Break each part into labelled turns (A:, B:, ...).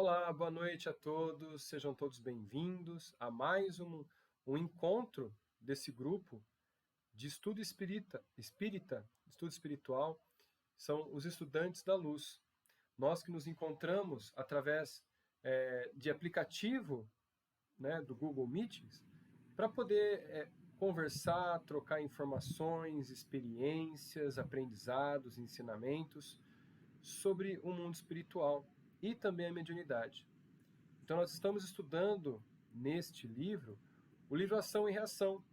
A: Olá, boa noite a todos, sejam todos bem-vindos a mais um encontro desse grupo de estudo estudo espiritual, são os estudantes da luz. Nós que nos encontramos através de aplicativo, né, do Google Meetings, para poder conversar, trocar informações, experiências, aprendizados, ensinamentos sobre o mundo espiritual e também a mediunidade. Então nós estamos estudando neste livro o livro Ação e Reação,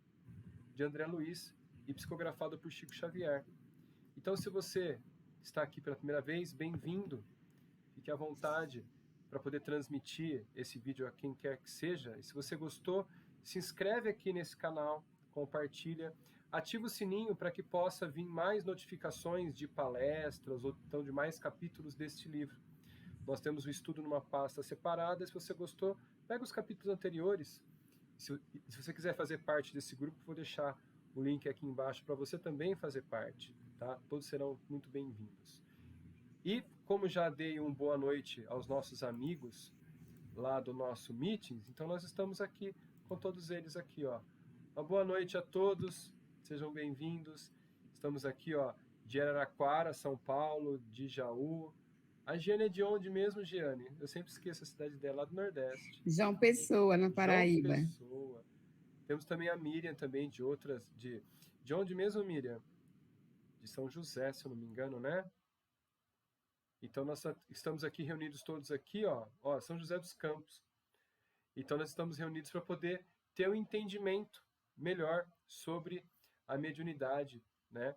A: de André Luiz, e psicografado por Chico Xavier. Então se você está aqui pela primeira vez, bem-vindo, fique à vontade para poder transmitir esse vídeo a quem quer que seja. E se você gostou, se inscreve aqui nesse canal, compartilha, ativa o sininho para que possa vir mais notificações de palestras ou então de mais capítulos deste livro. Nós temos o estudo numa pasta separada. Se você gostou, pega os capítulos anteriores. Se você quiser fazer parte desse grupo, vou deixar o link aqui embaixo para você também fazer parte. Tá? Todos serão muito bem-vindos. E como já dei uma boa noite aos nossos amigos lá do nosso Meetings, então nós estamos aqui com todos eles aqui, ó. Uma boa noite a todos, sejam bem-vindos. Estamos aqui, ó, de Araraquara, São Paulo, de Jaú. A Giane é de onde mesmo, Giane? Eu sempre esqueço a cidade dela, lá do Nordeste.
B: João Pessoa, na
A: João
B: Paraíba.
A: Pessoa. Temos também a Miriam, também de outras... De onde mesmo, Miriam? De São José, se eu não me engano, né? Então nós estamos aqui reunidos todos aqui, ó, São José dos Campos. Então nós estamos reunidos para poder ter um entendimento melhor sobre a mediunidade, né?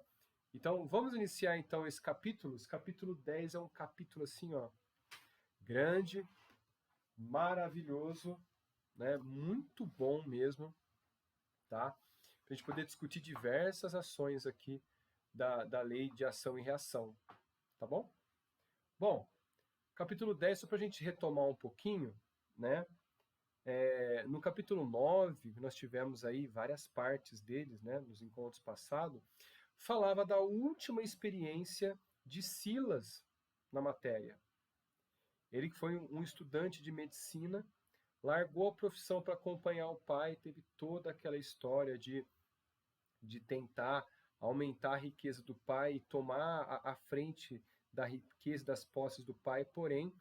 A: Então vamos iniciar então esse capítulo. Esse capítulo 10 é um capítulo assim, ó, grande, maravilhoso, né? Muito bom mesmo, tá? Para a gente poder discutir diversas ações aqui da lei de ação e reação, tá bom? Bom, capítulo 10, só para a gente retomar um pouquinho, né? No capítulo 9, nós tivemos aí várias partes deles, né? Nos encontros passados, falava da última experiência de Silas na matéria. Ele que foi um estudante de medicina, largou a profissão para acompanhar o pai, teve toda aquela história de tentar aumentar a riqueza do pai e tomar a frente da riqueza das posses do pai, porém,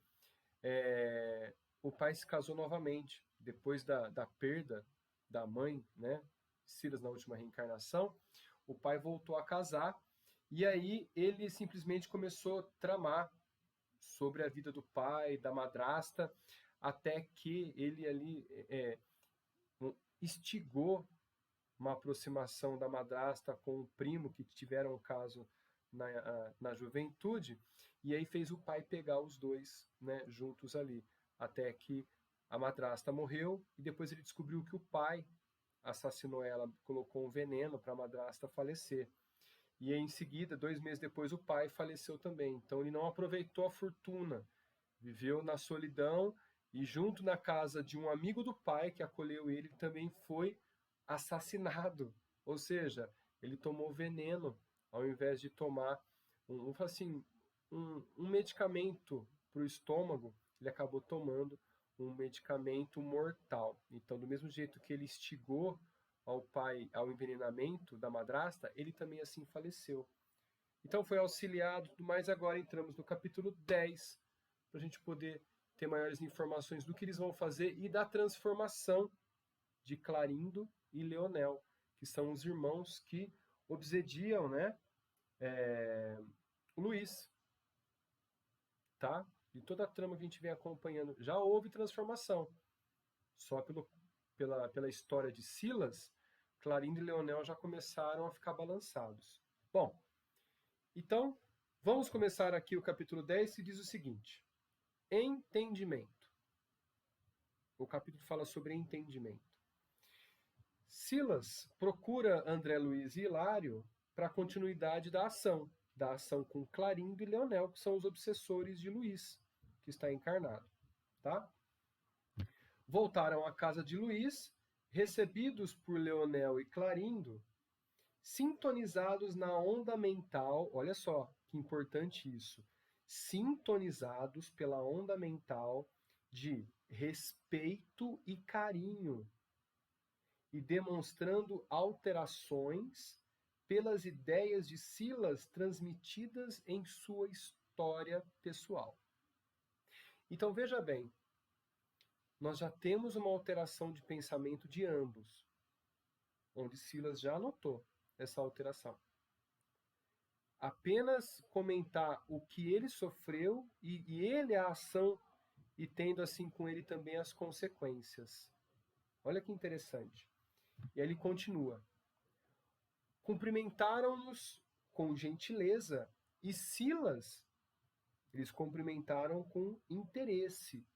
A: o pai se casou novamente, depois da perda da mãe, né, Silas na última reencarnação, o pai voltou a casar, e aí ele simplesmente começou a tramar sobre a vida do pai, da madrasta, até que ele ali instigou uma aproximação da madrasta com o primo, que tiveram um caso na juventude, e aí fez o pai pegar os dois, né, juntos ali, até que a madrasta morreu, e depois ele descobriu que o pai assassinou ela, colocou um veneno para a madrasta falecer. E aí, em seguida, 2 meses depois, o pai faleceu também. Então ele não aproveitou a fortuna, viveu na solidão, e junto na casa de um amigo do pai que acolheu ele, também foi assassinado. Ou seja, ele tomou veneno ao invés de tomar um medicamento para o estômago, ele acabou tomando um medicamento mortal. Então, do mesmo jeito que ele instigou ao pai ao envenenamento da madrasta, ele também assim faleceu. Então foi auxiliado, mas agora entramos no capítulo 10, para a gente poder ter maiores informações do que eles vão fazer e da transformação de Clarindo e Leonel, que são os irmãos que obsediam, né, o Luiz, tá? E toda a trama que a gente vem acompanhando, já houve transformação. Só pela história de Silas, Clarindo e Leonel já começaram a ficar balançados. Bom, então, vamos começar aqui o capítulo 10, que diz o seguinte: entendimento. O capítulo fala sobre entendimento. Silas procura André Luiz e Hilário para a continuidade da ação com Clarindo e Leonel, que são os obsessores de Luiz, que está encarnado. Tá? Voltaram à casa de Luiz, recebidos por Leonel e Clarindo, sintonizados na onda mental, olha só que importante isso, sintonizados pela onda mental de respeito e carinho, e demonstrando alterações pelas ideias de Silas transmitidas em sua história pessoal. Então veja bem, nós já temos uma alteração de pensamento de ambos, onde Silas já notou essa alteração. Apenas comentar o que ele sofreu e ele a ação e tendo assim com ele também as consequências. Olha que interessante. E aí ele continua. Cumprimentaram-nos com gentileza e Silas eles cumprimentaram com interesse,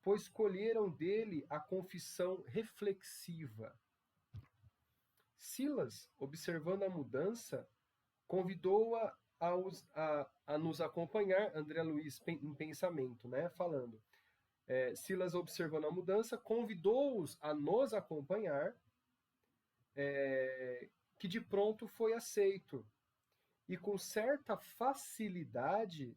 A: pois colheram dele a confissão reflexiva. Silas, observando a mudança, convidou-a a nos acompanhar, André Luiz em pensamento, né, falando. Silas, observando a mudança, convidou-os a nos acompanhar, que de pronto foi aceito. E com certa facilidade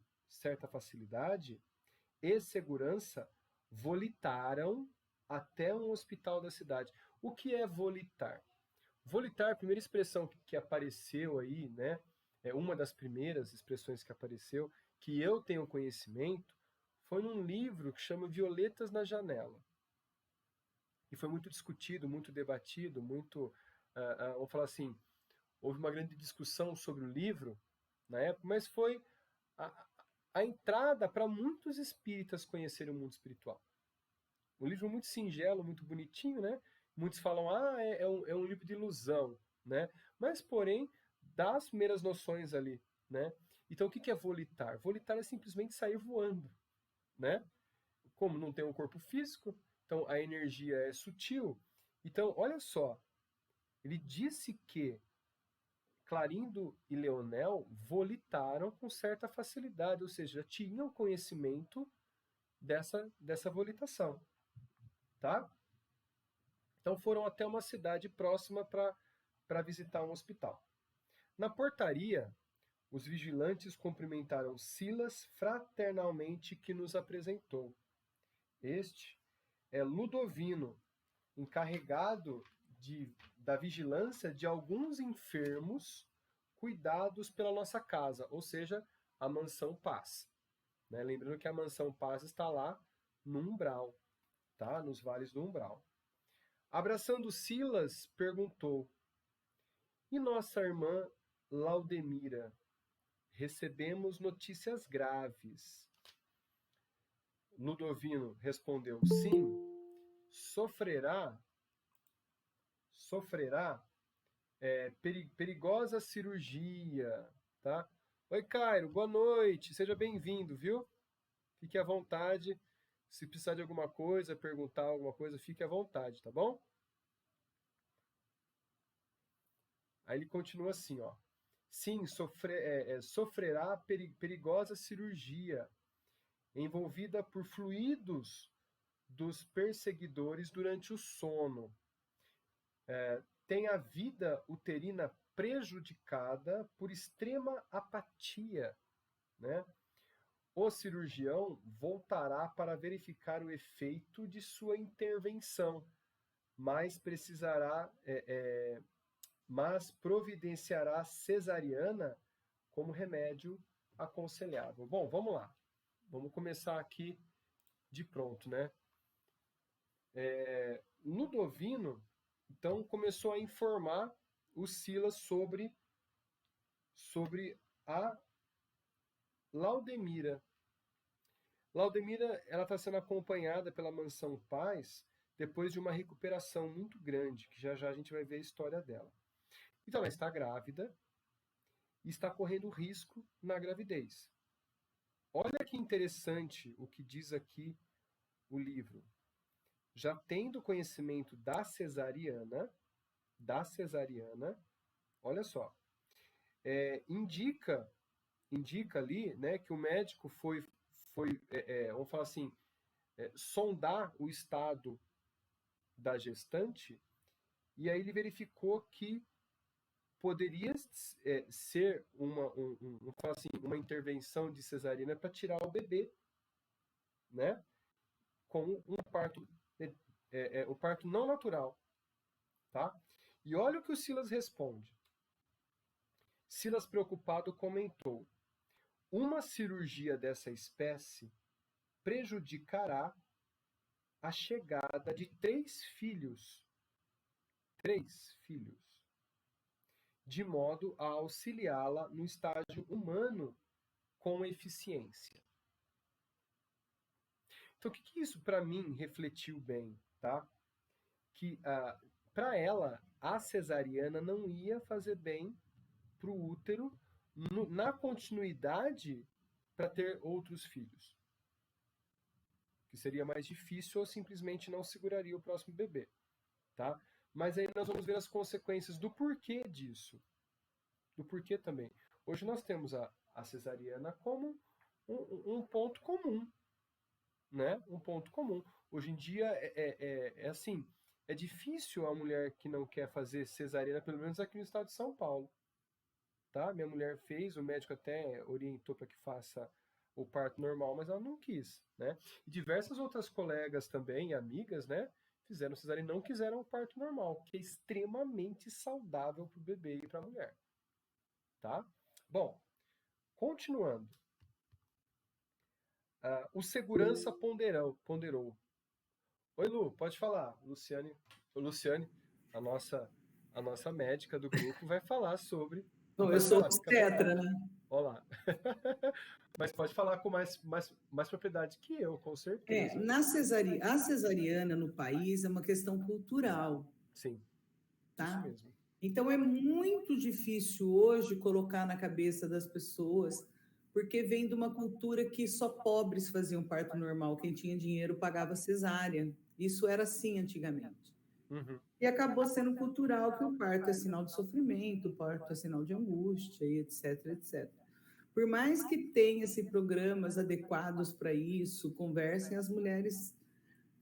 A: e segurança, volitaram até um hospital da cidade. O que é volitar? Volitar, a primeira expressão que apareceu aí, né? É uma das primeiras expressões que apareceu, que eu tenho conhecimento, foi num livro que chama Violetas na Janela. E foi muito discutido, muito debatido, muito, vamos falar assim, houve uma grande discussão sobre o livro na época, mas foi a entrada para muitos espíritas conhecerem o mundo espiritual. Um livro muito singelo, muito bonitinho, né? Muitos falam, é um livro de ilusão, né? Mas, porém, dá as primeiras noções ali, né? Então, o que é volitar? Volitar é simplesmente sair voando, né? Como não tem um corpo físico, então a energia é sutil. Então, olha só, ele disse que Clarindo e Leonel volitaram com certa facilidade, ou seja, já tinham conhecimento dessa volitação, tá? Então foram até uma cidade próxima para visitar um hospital. Na portaria, os vigilantes cumprimentaram Silas fraternalmente, que nos apresentou. Este é Ludovino, encarregado da vigilância de alguns enfermos cuidados pela nossa casa, ou seja, a Mansão Paz. Né? Lembrando que a Mansão Paz está lá no umbral, tá? Nos vales do umbral. Abraçando Silas, perguntou: e nossa irmã Laudemira? Recebemos notícias graves. Ludovino respondeu: sim, sofrerá perigosa cirurgia, tá? Oi, Cairo, boa noite, seja bem-vindo, viu? Fique à vontade, se precisar de alguma coisa, perguntar alguma coisa, fique à vontade, tá bom? Aí ele continua assim, ó. Sim, sofrerá perigosa cirurgia, envolvida por fluidos dos perseguidores durante o sono. Tem a vida uterina prejudicada por extrema apatia, né? O cirurgião voltará para verificar o efeito de sua intervenção, mas mas providenciará cesariana como remédio aconselhável. Bom, vamos lá. Vamos começar aqui de pronto, né? Ludovino, então, começou a informar o Silas sobre a Laudemira. Laudemira, ela está sendo acompanhada pela Mansão Paz depois de uma recuperação muito grande, que já já a gente vai ver a história dela. Então, ela está grávida e está correndo risco na gravidez. Olha que interessante o que diz aqui o livro. Já tendo conhecimento da cesariana, olha só, indica ali, né, que o médico foi vamos falar assim, sondar o estado da gestante, e aí ele verificou que poderia ser uma intervenção de cesariana para tirar o bebê, né? com um parto, o parto não natural, tá? E olha o que o Silas responde. Silas, preocupado, comentou: uma cirurgia dessa espécie prejudicará a chegada de 3 filhos, de modo a auxiliá-la no estágio humano com eficiência. Então, o que isso para mim refletiu bem, tá? Que para ela a cesariana não ia fazer bem para o útero na continuidade para ter outros filhos, que seria mais difícil ou simplesmente não seguraria o próximo bebê, tá? Mas aí nós vamos ver as consequências do porquê disso, do porquê também. Hoje nós temos a cesariana como um ponto comum, né? Um ponto comum. Hoje em dia é assim, é difícil a mulher que não quer fazer cesariana, pelo menos aqui no estado de São Paulo, tá? Minha mulher fez, o médico até orientou para que faça o parto normal, mas ela não quis, né? E diversas outras colegas também, amigas, né? Fizeram cesariana e não quiseram o parto normal, que é extremamente saudável para o bebê e para a mulher, tá? Bom, continuando. O segurança ponderou. Oi, Lu, pode falar. Luciane, a nossa médica do grupo, vai falar sobre.
B: Bom, eu
A: Pode
B: sou
A: falar, fica à vontade.
B: obstetra, né?
A: Olá. Mas pode falar com mais propriedade que eu, com certeza.
B: A cesariana no país é uma questão cultural,
A: Sim,
B: tá?
A: isso mesmo.
B: Então é muito difícil hoje colocar na cabeça das pessoas, porque vem de uma cultura que só pobres faziam parto normal, quem tinha dinheiro pagava cesárea. Isso era assim antigamente.
A: Uhum.
B: E acabou sendo cultural que o parto é sinal de sofrimento, o parto é sinal de angústia, e etc, etc. Por mais que tenha-se programas adequados para isso, conversem, as mulheres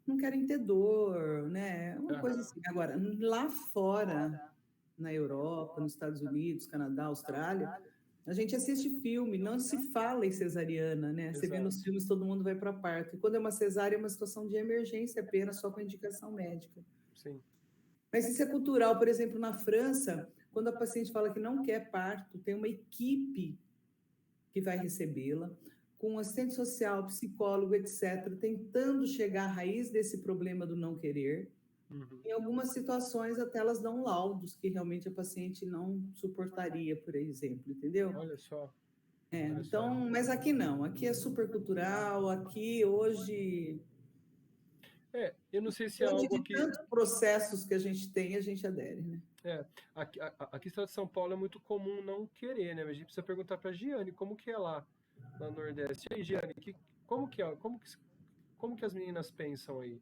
B: não querem ter dor, né? Uma coisa assim. Agora, lá fora, na Europa, nos Estados Unidos, Canadá, Austrália, a gente assiste filme, não se fala em cesariana, né? Você vê nos filmes, todo mundo vai para parto. E quando é uma cesárea, é uma situação de emergência apenas, só com indicação médica.
A: Sim.
B: Mas isso é cultural. Por exemplo, na França, quando a paciente fala que não quer parto, tem uma equipe que vai recebê-la, com assistente social, psicólogo, etc., tentando chegar à raiz desse problema do não querer.
A: Uhum.
B: Em algumas situações, até elas dão laudos que realmente a paciente não suportaria, por exemplo, entendeu?
A: Olha só.
B: Então, mas aqui não, aqui é super cultural, aqui hoje...
A: Eu não sei se é algo que...
B: tantos processos que a gente adere, né?
A: Aqui no estado de São Paulo é muito comum não querer, né? Mas a gente precisa perguntar para a Giane como que é lá no Nordeste. E aí, Giane, como que é? Como que as meninas pensam aí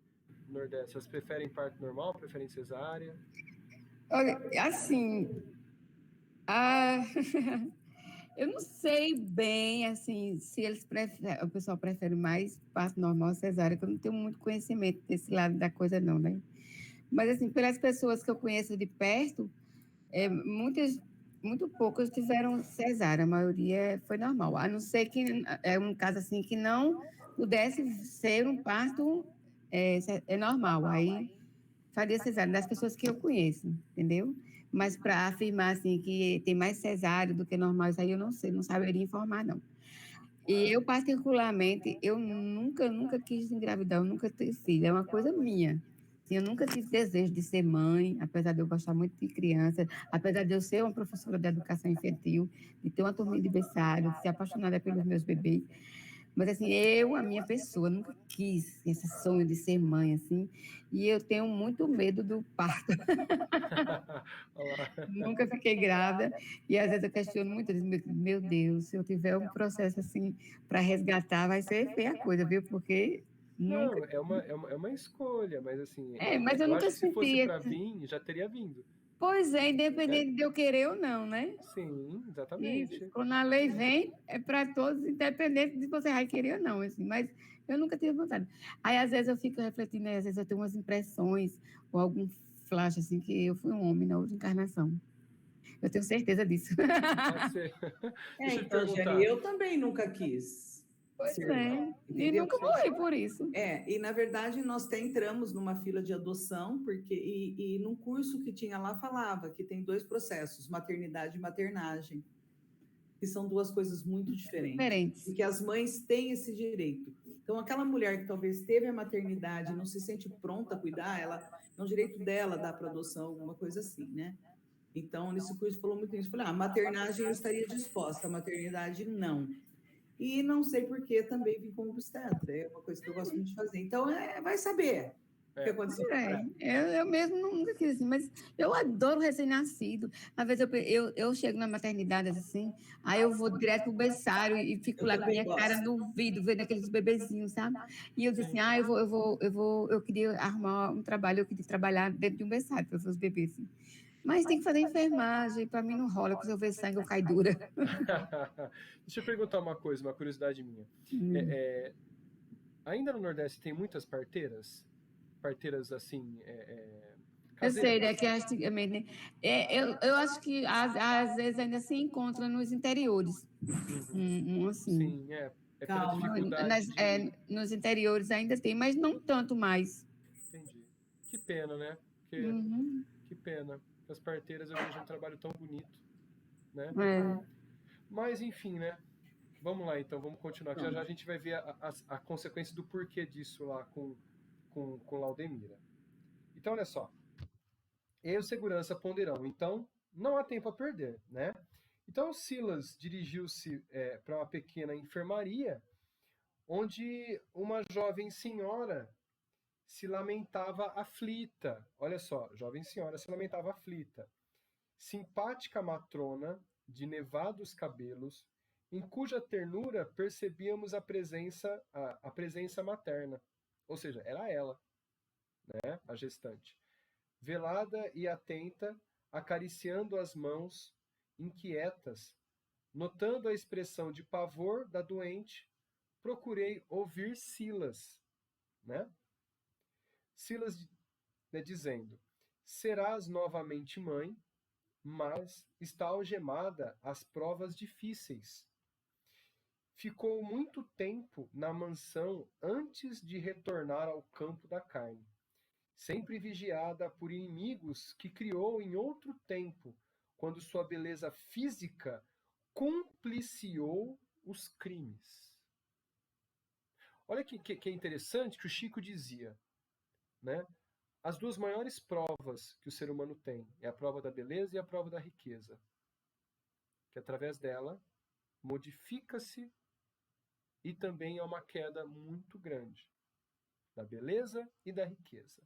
A: no Nordeste? Elas preferem parto normal, preferem cesárea?
C: Olha, assim, eu não sei bem, assim, se o pessoal prefere mais parto normal ou cesárea, que eu não tenho muito conhecimento desse lado da coisa não, né? Mas, assim, pelas pessoas que eu conheço de perto, muito poucas tiveram cesárea, a maioria foi normal, a não ser que é um caso assim que não pudesse ser um parto normal, aí faria cesárea, das pessoas que eu conheço, entendeu? Mas para afirmar assim que tem mais cesárea do que normal, isso aí eu não sei, não saberia informar, não. E eu, particularmente, eu nunca quis engravidar, eu nunca tive filho, é uma coisa minha. Eu nunca tive desejo de ser mãe, apesar de eu gostar muito de criança, apesar de eu ser uma professora de educação infantil, de ter uma turminha de berçário, de ser apaixonada pelos meus bebês. Mas, assim, a minha pessoa, nunca quis esse sonho de ser mãe, assim, e eu tenho muito medo do parto. Nunca fiquei grávida, e às vezes eu questiono muito, eu digo, meu Deus, se eu tiver um processo assim para resgatar, vai ser feia a coisa, viu? Porque nunca...
A: Não, é uma escolha, mas assim,
C: mas eu
A: eu
C: nunca
A: acho que se fosse
C: senti...
A: para vir, já teria vindo.
C: Pois é, independente de eu querer ou não, né?
A: Sim,
C: E
A: exatamente.
C: quando a lei vem, é para todos, independente de você vai querer ou não, assim, mas eu nunca tive vontade. Aí, às vezes, eu fico refletindo, às vezes eu tenho umas impressões, ou algum flash, assim, que eu fui um homem na outra encarnação. Eu tenho certeza disso.
A: Pode ser. Deixa eu te
B: Então,
A: perguntar.
B: Jane, eu também nunca quis.
C: Pois
B: ser,
C: é. E
B: entendeu?
C: nunca morri por isso.
B: E na verdade nós até entramos numa fila de adoção, porque e num curso que tinha lá falava que tem 2 processos, maternidade e maternagem, que são 2 coisas muito diferentes, e
C: Diferentes.
B: que as mães têm esse direito. Então, aquela mulher que talvez teve a maternidade e não se sente pronta a cuidar, ela é um direito dela dar para adoção, alguma coisa assim, né? Então, nesse curso falou muito isso. Falei, a maternagem eu estaria disposta, a maternidade não. E não sei por que também vim como obstetra, é uma coisa que eu gosto muito de fazer. Então, vai saber o que aconteceu com ela.
C: Eu mesmo nunca quis assim, mas eu adoro recém-nascido. Às vezes eu chego na maternidade assim, aí eu vou direto pro berçário e fico
B: Eu
C: lá com a
B: também
C: minha cara
B: gosto.
C: no vidro, vendo aqueles bebezinhos, sabe? E eu disse assim, eu queria arrumar um trabalho, eu queria trabalhar dentro de um berçário para ver os bebês, assim. Mas tem que fazer enfermagem, para mim não rola, porque se eu ver sangue eu caio dura.
A: Deixa eu perguntar uma coisa, uma curiosidade minha. Ainda no Nordeste tem muitas parteiras? Parteiras assim,
C: Eu sei,
A: caseiras?
C: né, que antigamente, né? Eu acho que às vezes ainda se encontra nos interiores,
A: Uhum.
C: assim.
A: Sim, é pela
B: Calma.
A: dificuldade de.
C: Nos interiores ainda tem, mas não tanto mais.
A: Entendi. Que pena, né? Porque,
C: Uhum.
A: que pena. As parteiras eu vejo um trabalho tão bonito, né?
C: É.
A: Mas enfim, né? Vamos lá então, vamos continuar. Que já já a
B: Vamos.
A: gente vai ver a consequência do porquê disso lá com Laudemira. Então, olha só. Eu e o segurança ponderão. Então, não há tempo a perder, né? Então, Silas dirigiu-se para uma pequena enfermaria, onde uma jovem senhora se lamentava aflita. Olha só, jovem senhora se lamentava aflita. Simpática matrona, de nevados cabelos, em cuja ternura percebíamos a presença materna. Ou seja, era ela, né, a gestante. Velada e atenta, acariciando as mãos, inquietas, notando a expressão de pavor da doente, procurei ouvir Silas, né? Silas, né, dizendo: serás novamente mãe, mas está algemada às provas difíceis. Ficou muito tempo na mansão antes de retornar ao campo da carne, sempre vigiada por inimigos que criou em outro tempo, quando sua beleza física compliciou os crimes. Olha que interessante que o Chico dizia, né? As 2 maiores provas que o ser humano tem é a prova da beleza e a prova da riqueza. Que através dela modifica-se e também é uma queda muito grande da beleza e da riqueza.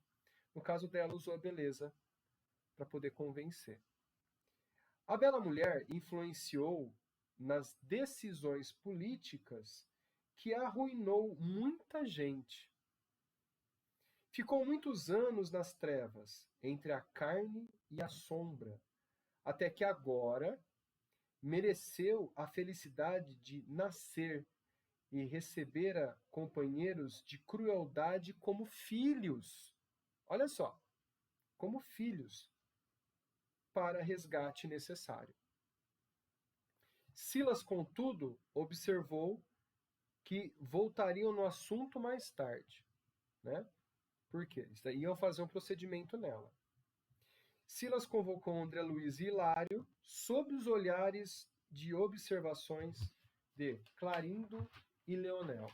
A: No caso dela, usou a beleza para poder convencer. A bela mulher influenciou nas decisões políticas que arruinou muita gente. Ficou muitos anos nas trevas, entre a carne e a sombra, até que agora mereceu a felicidade de nascer e recebera companheiros de crueldade como filhos. Olha só, como filhos, para resgate necessário. Silas, contudo, observou que voltariam no assunto mais tarde, né? Por quê? Iam fazer um procedimento nela. Silas convocou André Luiz e Hilário sob os olhares de observações de Clarindo e Leonel.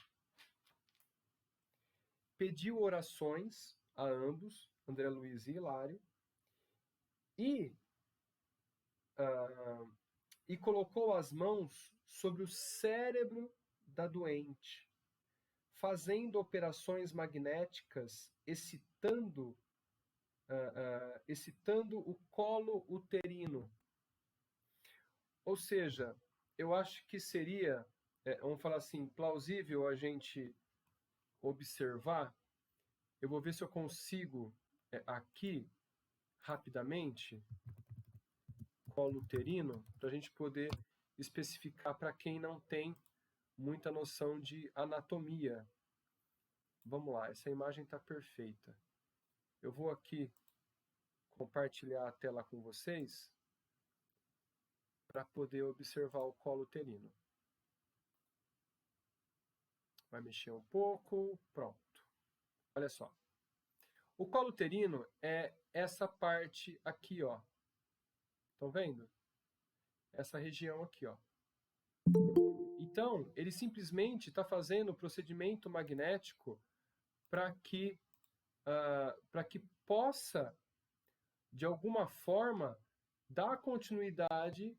A: Pediu orações a ambos, André Luiz e Hilário, e colocou as mãos sobre o cérebro da doente, fazendo operações magnéticas, excitando o colo uterino. Ou seja, eu acho que seria, vamos falar assim, plausível a gente observar. Eu vou ver se eu consigo aqui, rapidamente, colo uterino, para a gente poder especificar para quem não tem muita noção de anatomia. Vamos lá, essa imagem está perfeita. Eu vou aqui compartilhar a tela com vocês para poder observar o colo uterino. Vai mexer um pouco, pronto. Olha só. O colo uterino é essa parte aqui, ó. Estão vendo? Essa região aqui, ó. Então, ele simplesmente está fazendo o procedimento magnético para que possa, de alguma forma, dar continuidade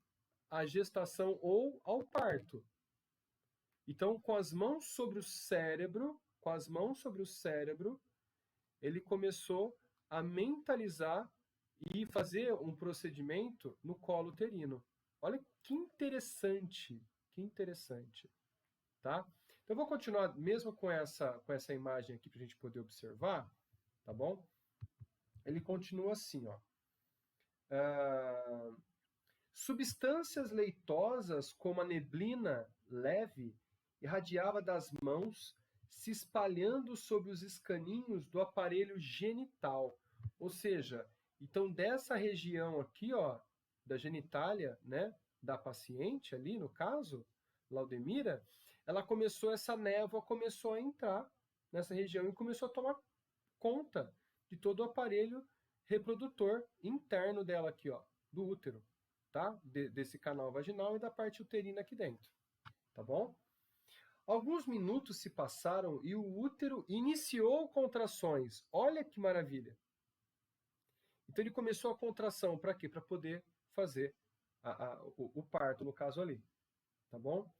A: à gestação ou ao parto. Então, com as mãos sobre o cérebro, ele começou a mentalizar e fazer um procedimento no colo uterino. Olha que interessante, tá? Então, eu vou continuar mesmo com essa imagem aqui para a gente poder observar, tá bom? Ele continua assim, ó. Substâncias leitosas como a neblina leve irradiava das mãos, se espalhando sobre os escaninhos do aparelho genital. Ou seja, então dessa região aqui, ó, da genitália, né, da paciente ali, no caso, Laudemira, essa névoa começou a entrar nessa região e começou a tomar conta de todo o aparelho reprodutor interno dela aqui, ó, do útero, tá? Desse canal vaginal e da parte uterina aqui dentro, tá bom? Alguns minutos se passaram e o útero iniciou contrações. Olha que maravilha! Então ele começou a contração para quê? Para poder fazer o parto, no caso ali, tá bom?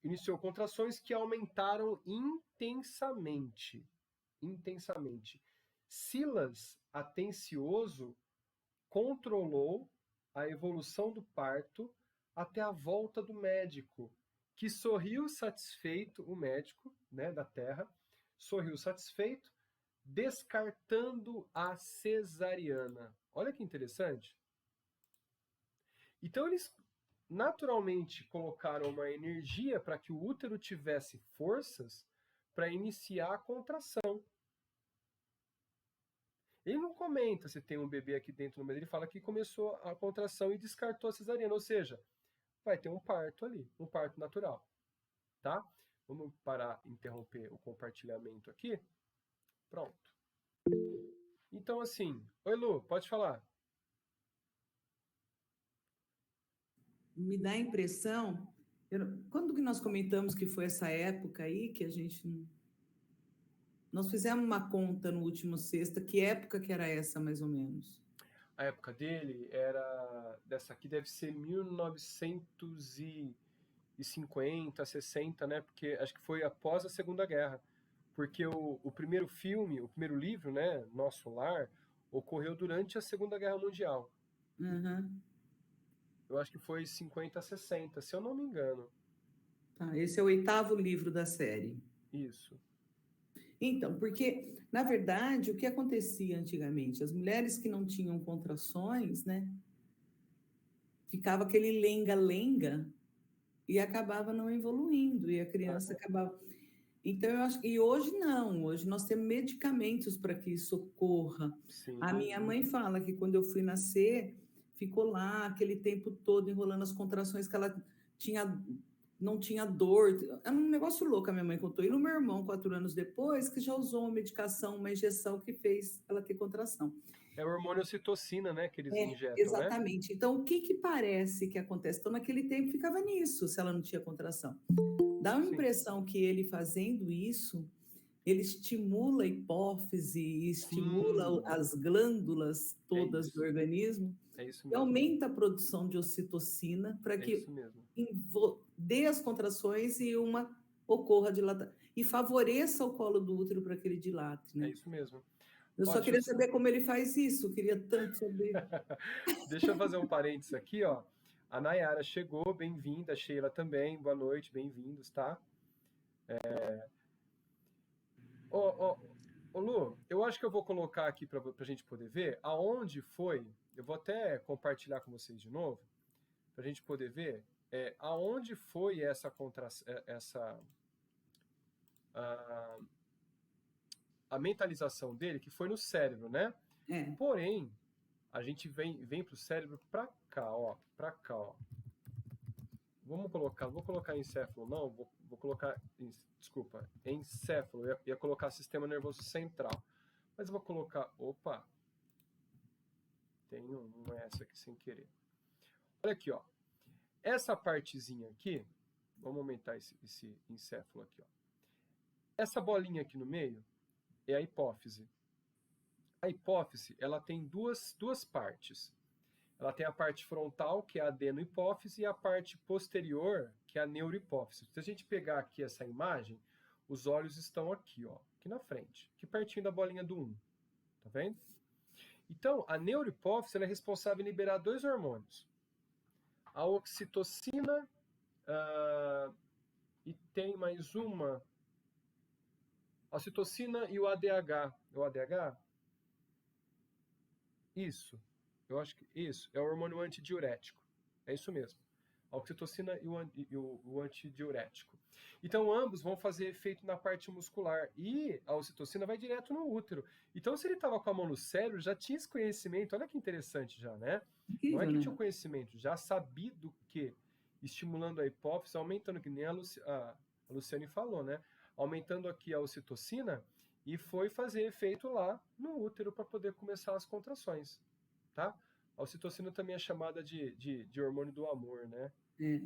A: Iniciou contrações que aumentaram intensamente. Silas, atencioso, controlou a evolução do parto até a volta do médico, que sorriu satisfeito, o médico, né, da Terra, sorriu satisfeito, descartando a cesariana. Olha que interessante. Então eles naturalmente colocaram uma energia para que o útero tivesse forças para iniciar a contração. Ele não comenta se tem um bebê aqui dentro, mas ele fala que começou a contração e descartou a cesariana, ou seja, vai ter um parto ali, um parto natural, tá? Vamos parar, interromper o compartilhamento aqui. Pronto. Então, assim, oi Lu, pode falar.
B: Me dá a impressão, quando que nós comentamos que foi essa época aí que a gente... Nós fizemos uma conta no último sexta, que época que era essa, mais ou menos?
A: A época dele era, dessa aqui deve ser 1950, 60, né? Porque acho que foi após a Segunda Guerra. Porque o primeiro filme, o primeiro livro, né, Nosso Lar, ocorreu durante a Segunda Guerra Mundial.
B: Uhum.
A: Eu acho que foi 50, 60, se eu não me engano.
B: Tá, esse é o 8º livro da série.
A: Isso.
B: Então, porque, na verdade, o que acontecia antigamente? As mulheres que não tinham contrações, né? Ficava aquele lenga-lenga e acabava não evoluindo, e a criança acabava... Então, eu acho que hoje não, hoje nós temos medicamentos para que isso ocorra.
A: Sim.
B: A minha mãe fala que quando eu fui nascer, ficou lá aquele tempo todo enrolando as contrações, que ela não tinha dor. É um negócio louco, a minha mãe contou. E no meu irmão, 4 anos depois, que já usou uma medicação, uma injeção que fez ela ter contração.
A: É o hormônio ocitocina, né, que eles injetam,
B: exatamente. Né? Então, o que parece que acontece? Então, naquele tempo ficava nisso, se ela não tinha contração. Dá uma impressão que ele fazendo isso, ele estimula a hipófise, estimula as glândulas todas do organismo, e aumenta a produção de ocitocina para que dê as contrações e uma ocorra dilatação. E favoreça o colo do útero para que ele dilate. Né?
A: É isso mesmo.
B: Eu só queria saber como ele faz isso, queria tanto saber.
A: Deixa eu fazer um parênteses aqui, ó. A Nayara chegou, bem-vinda, a Sheila também, boa noite, bem-vindos, tá? Lu, eu acho que eu vou colocar aqui para a gente poder ver aonde foi, eu vou até compartilhar com vocês de novo, para a gente poder ver aonde foi essa a mentalização dele, que foi no cérebro, né? Porém, a gente vem para o cérebro para cá, ó. vou colocar encéfalo, não, vou colocar, desculpa, encéfalo, eu ia colocar sistema nervoso central. Mas eu vou colocar, opa, tem um S aqui sem querer. Olha aqui, ó. Essa partezinha aqui, vamos aumentar esse encéfalo aqui, ó. Essa bolinha aqui no meio é a hipófise. A hipófise, ela tem duas partes. Ela tem a parte frontal, que é a adenohipófise, e a parte posterior, que é a neurohipófise. Se a gente pegar aqui essa imagem, os olhos estão aqui, ó, aqui na frente, aqui pertinho da bolinha do 1. Tá vendo? Então, a neurohipófise ela é responsável em liberar 2 hormônios. A oxitocina e tem mais uma. A ocitocina e o ADH. O ADH? Isso. Eu acho que isso. É o hormônio antidiurético. É isso mesmo. A oxitocina e o antidiurético. Então, ambos vão fazer efeito na parte muscular. E a ocitocina vai direto no útero. Então, se ele estava com a mão no cérebro, já tinha esse conhecimento. Olha que interessante já, né? Não é que tinha o conhecimento, já sabido que estimulando a hipófise, aumentando, que nem a Luciane falou, né? Aumentando aqui a ocitocina e foi fazer efeito lá no útero para poder começar as contrações, tá? A ocitocina também é chamada de hormônio do amor, né?
B: É.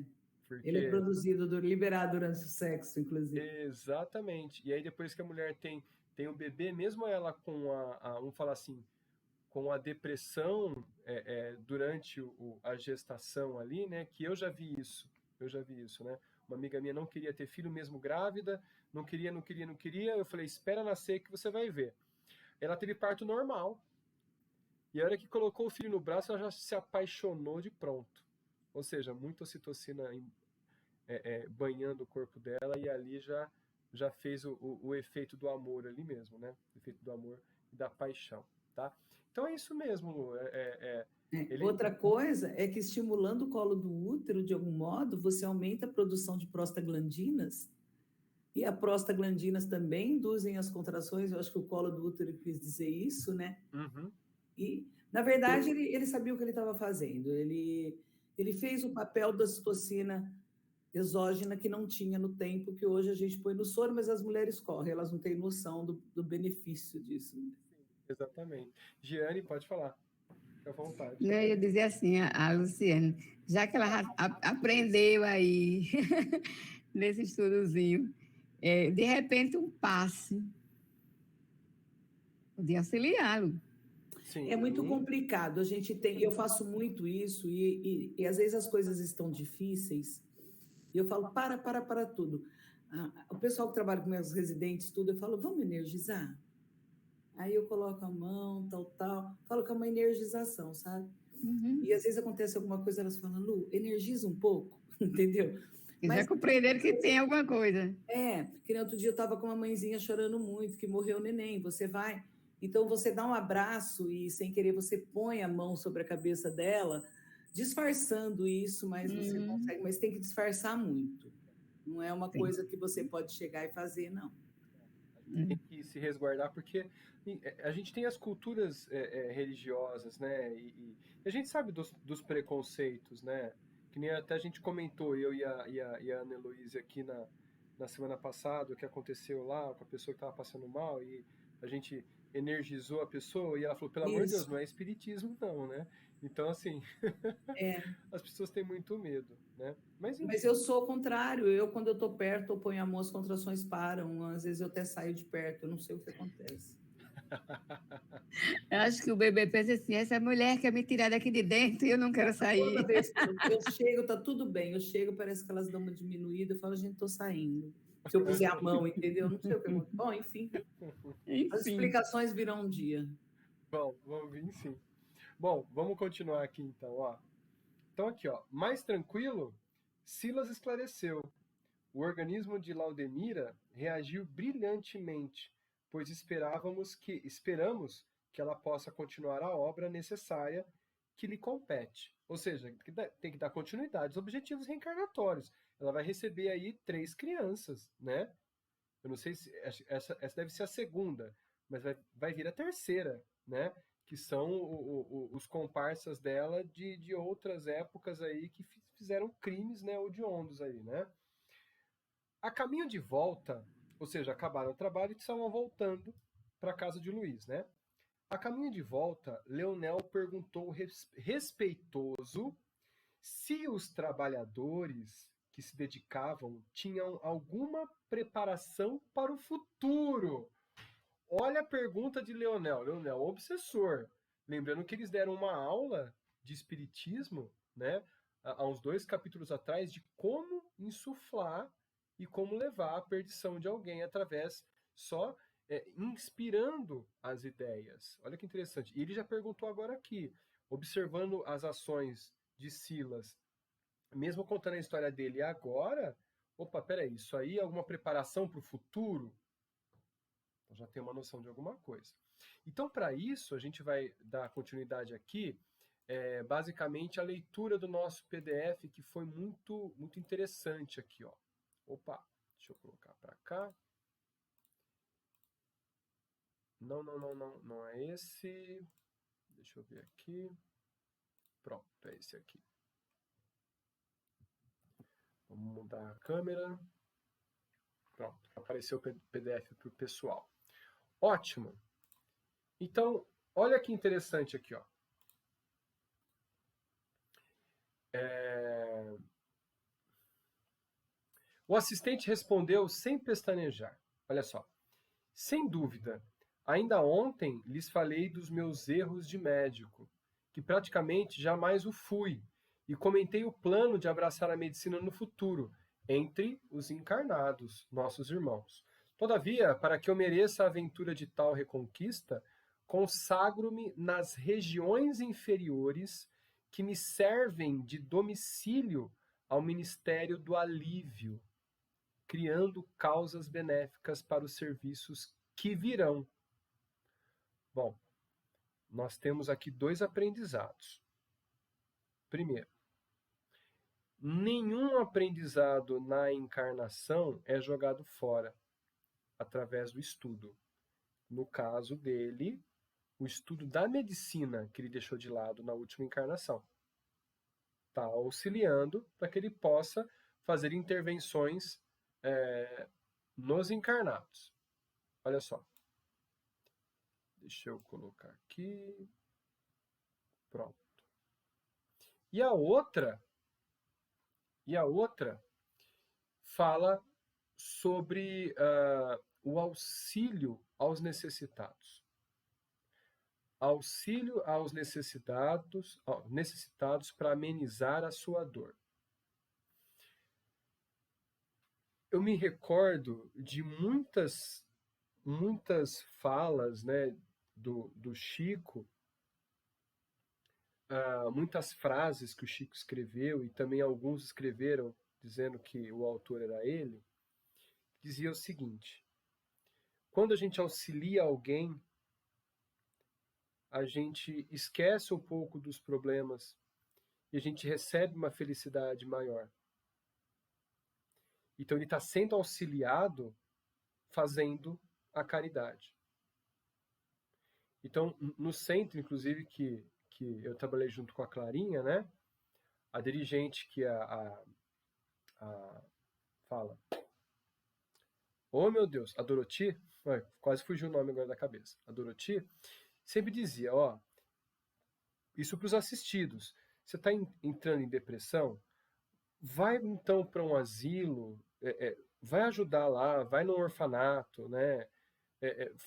A: Porque...
B: Ele é produzido, liberado durante o sexo, inclusive.
A: Exatamente. E aí depois que a mulher tem o bebê, mesmo ela com vamos falar assim, com a depressão durante a gestação ali, né? Que eu já vi isso, né? Uma amiga minha não queria ter filho mesmo grávida, não queria. Eu falei, espera nascer que você vai ver. Ela teve parto normal. E a hora que colocou o filho no braço, ela já se apaixonou de pronto. Ou seja, muita ocitocina banhando o corpo dela e ali já fez o efeito do amor ali mesmo, né? O efeito do amor e da paixão, tá? Então é isso mesmo, Lu.
B: Outra coisa é que estimulando o colo do útero, de algum modo, você aumenta a produção de prostaglandinas e as prostaglandinas também induzem as contrações. Eu acho que o colo do útero quis dizer isso, né?
A: Uhum.
B: E, na verdade, ele sabia o que ele estava fazendo. Ele fez o papel da ocitocina exógena que não tinha no tempo, que hoje a gente põe no soro, mas as mulheres correm, elas não têm noção do benefício disso.
A: Sim, exatamente. Giane, pode falar. Fique à vontade.
C: Eu ia dizer assim, a Luciane, já que ela aprendeu aí nesse estudozinho, de repente um passe de auxiliá-lo.
A: Sim.
B: É muito complicado. Eu faço muito isso e às vezes as coisas estão difíceis e eu falo, para tudo. O pessoal que trabalha com meus residentes, tudo, eu falo, vamos energizar? Aí eu coloco a mão, falo que é uma energização, sabe?
C: Uhum.
B: E às vezes acontece alguma coisa, elas falam, Lu, energiza um pouco, entendeu?
C: Mas já compreenderam que tem alguma coisa.
B: Que no outro dia eu estava com uma mãezinha chorando muito, que morreu o neném, você vai... Então, você dá um abraço e, sem querer, você põe a mão sobre a cabeça dela, disfarçando isso, mas você consegue, mas tem que disfarçar muito. Não é uma coisa que você pode chegar e fazer, não.
A: A gente tem que se resguardar, porque a gente tem as culturas religiosas, né? E a gente sabe dos preconceitos, né? Que nem até a gente comentou, eu e a Ana Heloísa aqui na semana passada, o que aconteceu lá com a pessoa que estava passando mal, e a gente energizou a pessoa e ela falou, pelo amor de Deus, não é espiritismo não, né? Então, assim, as pessoas têm muito medo, né? Mas
B: eu sou o contrário, quando eu estou perto, eu ponho a mão, as contrações param, às vezes eu até saio de perto, eu não sei o que acontece.
C: Eu acho que o bebê pensa assim, essa mulher quer me tirar daqui de dentro e eu não quero sair.
B: Toda vez que eu chego, tá tudo bem, eu chego, parece que elas dão uma diminuída, eu falo, gente, tô saindo. Se eu puser a mão, entendeu? Não sei o que acontece. Bom, enfim. As explicações virão um dia.
A: Bom, vamos vir sim. Bom, vamos continuar aqui então, ó. Então aqui, ó, mais tranquilo, Silas esclareceu. O organismo de Laudemira reagiu brilhantemente, pois esperamos que ela possa continuar a obra necessária que lhe compete. Ou seja, tem que dar continuidade aos objetivos reencarnatórios. Ela vai receber aí 3 crianças, né? Eu não sei se essa deve ser a segunda, mas vai vir a terceira, né? Que são os comparsas dela de outras épocas aí que fizeram crimes, né, hediondos aí, né? A caminho de volta, ou seja, acabaram o trabalho e estavam voltando para a casa de Luiz, né? A caminho de volta, Leonel perguntou respeitoso se os trabalhadores que se dedicavam tinham alguma preparação para o futuro. Olha a pergunta de Leonel. Leonel, obsessor. Lembrando que eles deram uma aula de espiritismo, né, há uns 2 capítulos atrás, de como insuflar e como levar à perdição de alguém através só inspirando as ideias. Olha que interessante. E ele já perguntou agora aqui, observando as ações de Silas, mesmo contando a história dele agora, opa, peraí, isso aí é alguma preparação para o futuro? Então já tem uma noção de alguma coisa. Então, para isso, a gente vai dar continuidade aqui, basicamente, a leitura do nosso PDF, que foi muito, muito interessante aqui, ó. Opa, deixa eu colocar para cá. Não é esse. Deixa eu ver aqui. Pronto, é esse aqui. Vamos mudar a câmera. Pronto, apareceu o PDF para o pessoal. Ótimo. Então, olha que interessante aqui, ó. O assistente respondeu sem pestanejar. Olha só. Sem dúvida, ainda ontem lhes falei dos meus erros de médico, que praticamente jamais o fui, e comentei o plano de abraçar a medicina no futuro, entre os encarnados, nossos irmãos. Todavia, para que eu mereça a aventura de tal reconquista, consagro-me nas regiões inferiores que me servem de domicílio ao ministério do alívio, criando causas benéficas para os serviços que virão. Bom, nós temos aqui 2 aprendizados. Primeiro, nenhum aprendizado na encarnação é jogado fora através do estudo. No caso dele, o estudo da medicina que ele deixou de lado na última encarnação. Está auxiliando para que ele possa fazer intervenções nos encarnados. Olha só. Deixa eu colocar aqui. Pronto. E a outra fala sobre o auxílio aos necessitados. Auxílio aos necessitados para amenizar a sua dor. Eu me recordo de muitas falas, né, do Chico, muitas frases que o Chico escreveu, e também alguns escreveram dizendo que o autor era ele, dizia o seguinte: quando a gente auxilia alguém, a gente esquece um pouco dos problemas e a gente recebe uma felicidade maior. Então ele está sendo auxiliado fazendo a caridade. Então, no centro, inclusive, que eu trabalhei junto com a Clarinha, né? A dirigente que fala. Oh, meu Deus, a Doroti, quase fugiu o nome agora da cabeça. A Doroti sempre dizia, ó, isso para os assistidos. Você está entrando em depressão? Vai então para um asilo, vai ajudar lá, vai no orfanato, né?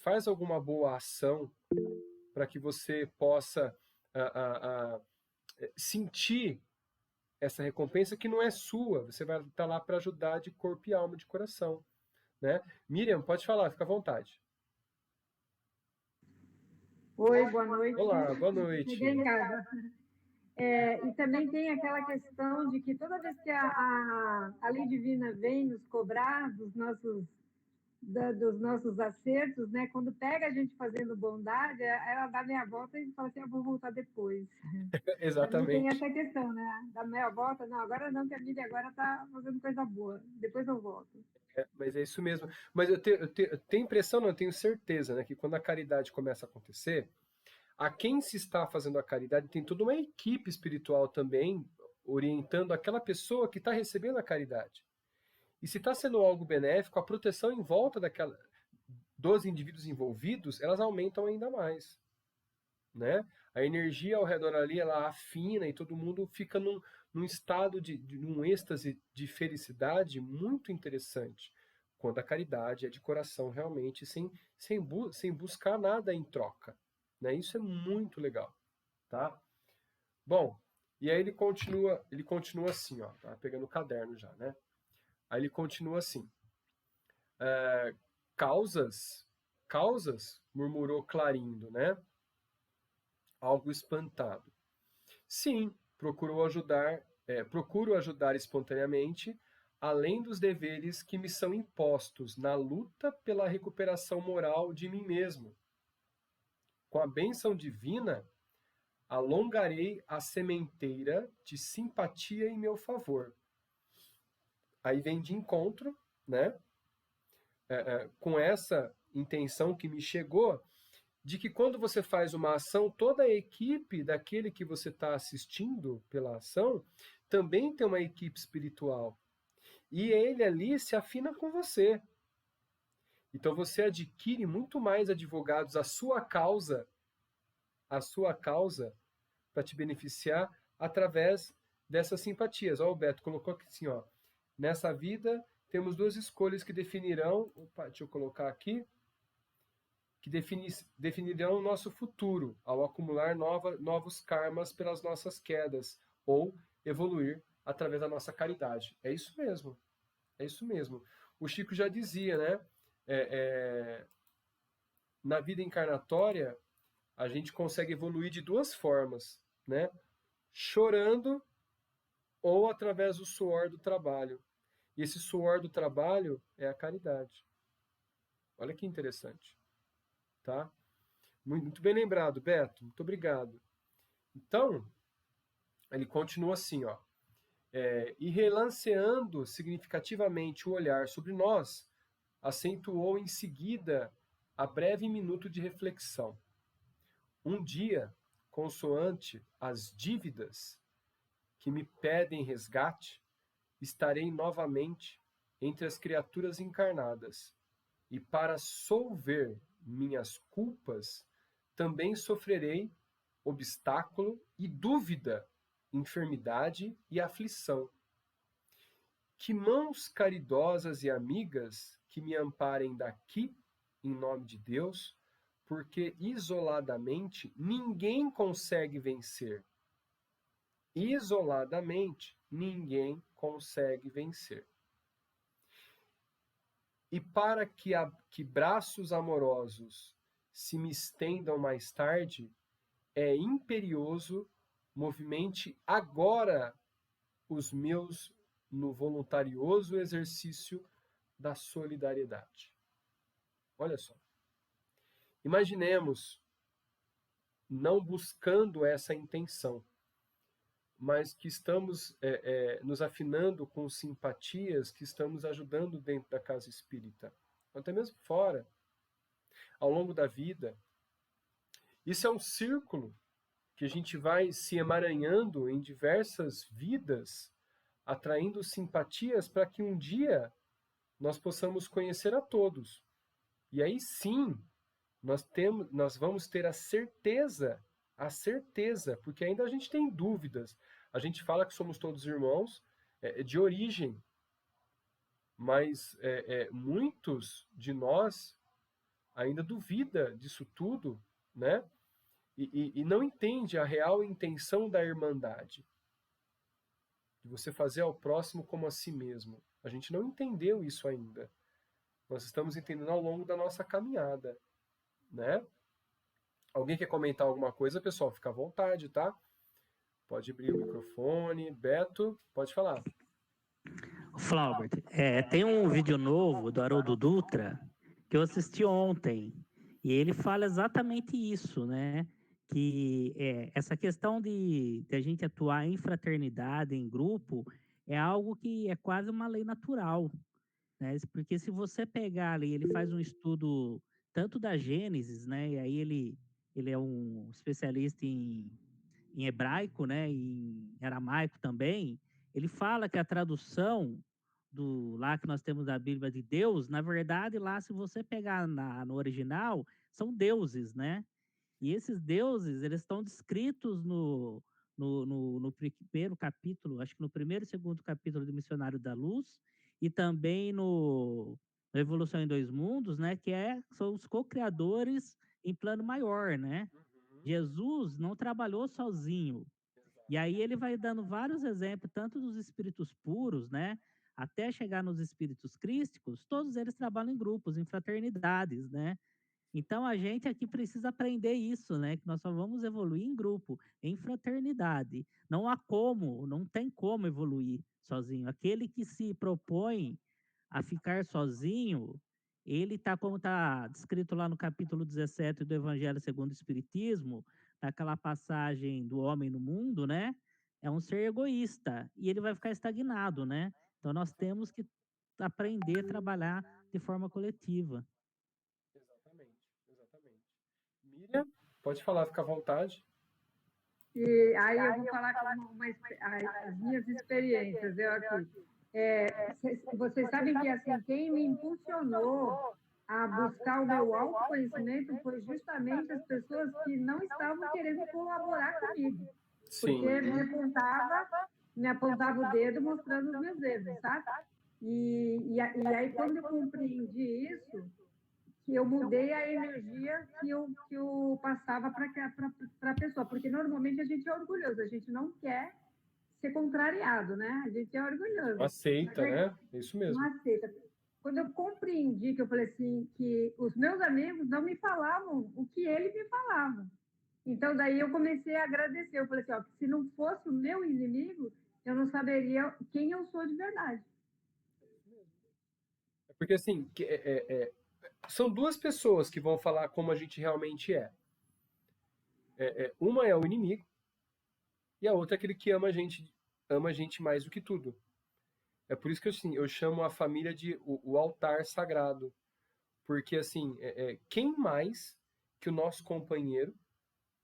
A: Faz alguma boa ação para que você possa sentir essa recompensa que não é sua. Você vai estar lá para ajudar de corpo e alma, de coração, né? Miriam, pode falar, fica à vontade.
D: Oi, boa noite.
A: Olá, boa noite.
D: Cheguei em casa. E também tem aquela questão de que toda vez que a lei divina vem nos cobrar dos nossos acertos, né? Quando pega a gente fazendo bondade, ela dá meia volta e fala assim, eu vou voltar depois.
A: Exatamente.
D: Tem essa questão, né? Da meia volta, não, agora não, que a Bíblia agora está fazendo coisa boa, depois eu volto.
A: Mas é isso mesmo. Mas eu tenho impressão, não, eu tenho certeza, né, que quando a caridade começa a acontecer, a quem se está fazendo a caridade tem toda uma equipe espiritual também orientando aquela pessoa que está recebendo a caridade. E se está sendo algo benéfico, a proteção em volta dos indivíduos envolvidos, elas aumentam ainda mais. Né? A energia ao redor ali, ela afina e todo mundo fica num estado num êxtase de felicidade muito interessante, quando a caridade é de coração realmente, sem buscar nada em troca. Né? Isso é muito legal. Tá? Bom, e aí ele continua assim, ó, tá pegando o caderno já, né? Aí ele continua assim. Causas, murmurou Clarindo, né? Algo espantado. Sim, procuro ajudar espontaneamente, além dos deveres que me são impostos na luta pela recuperação moral de mim mesmo. Com a bênção divina, alongarei a sementeira de simpatia em meu favor. Aí vem de encontro, né? Com essa intenção que me chegou, de que quando você faz uma ação, toda a equipe daquele que você está assistindo pela ação também tem uma equipe espiritual. E ele ali se afina com você. Então você adquire muito mais advogados à sua causa, para te beneficiar através dessas simpatias. Ó, o Beto colocou aqui assim, ó. Nessa vida, temos duas escolhas que definirão... Opa, deixa eu colocar aqui. Que definirão o nosso futuro ao acumular novos karmas pelas nossas quedas ou evoluir através da nossa caridade. É isso mesmo. É isso mesmo. O Chico já dizia, né? Na vida encarnatória, a gente consegue evoluir de duas formas, né? Chorando ou através do suor do trabalho. E esse suor do trabalho é a caridade. Olha que interessante. Tá? Muito bem lembrado, Beto. Muito obrigado. Então, ele continua assim, ó. E relanceando significativamente o olhar sobre nós, acentuou em seguida a breve minuto de reflexão. Um dia, consoante as dívidas que me pedem resgate, estarei novamente entre as criaturas encarnadas, e para solver minhas culpas, também sofrerei obstáculo e dúvida, enfermidade e aflição. Que mãos caridosas e amigas que me amparem daqui, em nome de Deus, porque isoladamente ninguém consegue vencer. Isoladamente ninguém consegue vencer. E para que braços amorosos se me estendam mais tarde, é imperioso movimente agora os meus no voluntarioso exercício da solidariedade. Olha só. Imaginemos, não buscando essa intenção, mas que estamos nos afinando com simpatias, que estamos ajudando dentro da casa espírita, até mesmo fora, ao longo da vida. Isso é um círculo que a gente vai se emaranhando em diversas vidas, atraindo simpatias para que um dia nós possamos conhecer a todos. E aí sim, nós vamos ter a certeza, porque ainda a gente tem dúvidas. A gente fala que somos todos irmãos de origem, mas muitos de nós ainda duvida disso tudo, né? E não entende a real intenção da irmandade, de você fazer ao próximo como a si mesmo. A gente não entendeu isso ainda. Nós estamos entendendo ao longo da nossa caminhada, né? Alguém quer comentar alguma coisa, pessoal? Fica à vontade, tá? Pode abrir o microfone. Beto, pode falar.
E: Flaubert, tem um vídeo novo do Haroldo Dutra que eu assisti ontem, e ele fala exatamente isso, né? Que essa questão de a gente atuar em fraternidade, em grupo, é algo que é quase uma lei natural, né? Porque se você pegar ali, ele faz um estudo tanto da Gênesis, né? E aí ele é um especialista em em hebraico, né, em aramaico também, ele fala que a tradução lá que nós temos da Bíblia de Deus, na verdade, lá, se você pegar no original, são deuses, né? E esses deuses, eles estão descritos no primeiro capítulo, acho que no primeiro e segundo capítulo do Missionário da Luz, e também no Evolução em Dois Mundos, né? Que são os co-criadores em plano maior, né? Jesus não trabalhou sozinho. E aí ele vai dando vários exemplos, tanto dos espíritos puros, né? Até chegar nos espíritos crísticos, todos eles trabalham em grupos, em fraternidades, né? Então a gente aqui precisa aprender isso, né? Que nós só vamos evoluir em grupo, em fraternidade. Não tem como evoluir sozinho. Aquele que se propõe a ficar sozinho, ele está, como está descrito lá no capítulo 17 do Evangelho segundo o Espiritismo, naquela passagem do homem no mundo, né? É um ser egoísta e ele vai ficar estagnado, né? Então nós temos que aprender a trabalhar de forma coletiva.
A: Exatamente. Miriam, pode falar, fica à vontade.
D: E aí eu vou falar as minhas experiências. Vocês sabem que assim, quem me impulsionou a buscar o meu autoconhecimento foi justamente as pessoas que não estavam querendo colaborar comigo.
A: Sim.
D: Porque me apontava o dedo mostrando os meus erros, sabe? E aí, quando eu compreendi isso, que eu mudei a energia que eu passava para a pessoa, porque normalmente a gente é orgulhoso, a gente não quer ser contrariado, né? A gente é orgulhoso.
A: Aceita, né? Isso mesmo.
D: Não aceita. Quando eu compreendi, que eu falei assim, que os meus amigos não me falavam o que ele me falava. Então, daí eu comecei a agradecer. Eu falei assim, ó, que se não fosse o meu inimigo, eu não saberia quem eu sou de verdade.
A: Porque, assim, são duas pessoas que vão falar como a gente realmente é. Uma é o inimigo e a outra é aquele que ama a gente mais do que tudo. É por isso que assim, eu chamo a família de o altar sagrado. Porque, assim, quem mais que o nosso companheiro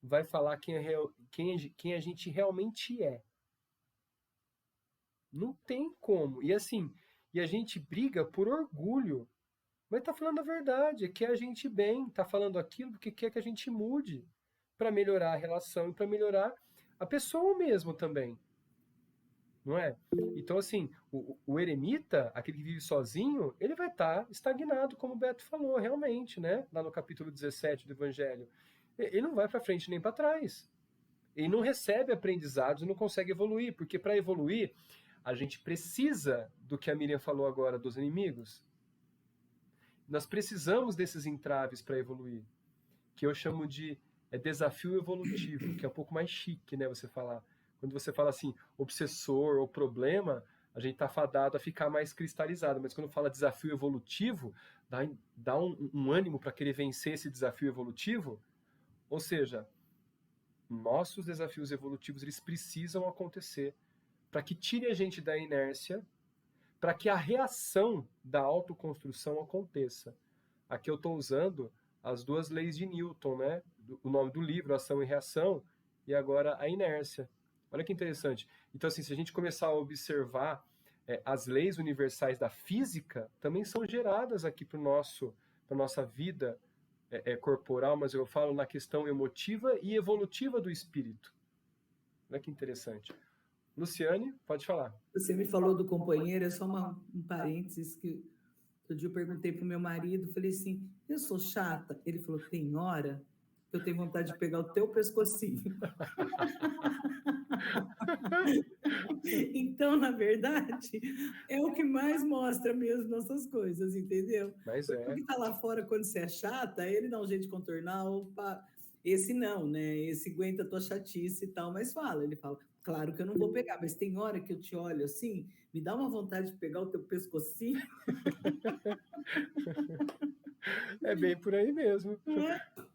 A: vai falar quem a gente realmente é? Não tem como. E, assim, a gente briga por orgulho. Mas tá falando a verdade, quer a gente bem, tá falando aquilo porque quer que a gente mude para melhorar a relação e para melhorar a pessoa mesmo também. Não é? Então, assim, o eremita, aquele que vive sozinho, ele vai estar estagnado, como o Beto falou, realmente, né? Lá no capítulo 17 do Evangelho. Ele não vai para frente nem para trás. Ele não recebe aprendizados e não consegue evoluir, porque para evoluir, a gente precisa do que a Miriam falou agora, dos inimigos. Nós precisamos desses entraves para evoluir, que eu chamo de desafio evolutivo, que é um pouco mais chique, né, você falar. Quando você fala assim, obsessor ou problema, a gente está fadado a ficar mais cristalizado, mas quando fala desafio evolutivo, dá um ânimo para querer vencer esse desafio evolutivo. Ou seja, nossos desafios evolutivos eles precisam acontecer para que tire a gente da inércia, para que a reação da autoconstrução aconteça. Aqui eu estou usando as duas leis de Newton, né? O nome do livro, Ação e Reação, e agora a inércia. Olha que interessante. Então, assim, se a gente começar a observar as leis universais da física, também são geradas aqui para a nossa vida corporal, mas eu falo na questão emotiva e evolutiva do espírito. Olha que interessante. Luciane, pode falar.
B: Você me falou do companheiro, é só um parênteses que outro dia eu perguntei para o meu marido, falei assim, eu sou chata? Ele falou, tem hora que eu tenho vontade de pegar o teu pescocinho. Então, na verdade, é o que mais mostra mesmo nossas coisas, entendeu?
A: Mas
B: o que está lá fora, quando você é chata, ele dá um jeito de contornar, opa, esse não, né? Esse aguenta a tua chatice e tal, mas ele fala, claro que eu não vou pegar, mas tem hora que eu te olho assim, me dá uma vontade de pegar o teu pescocinho.
A: É bem por aí mesmo.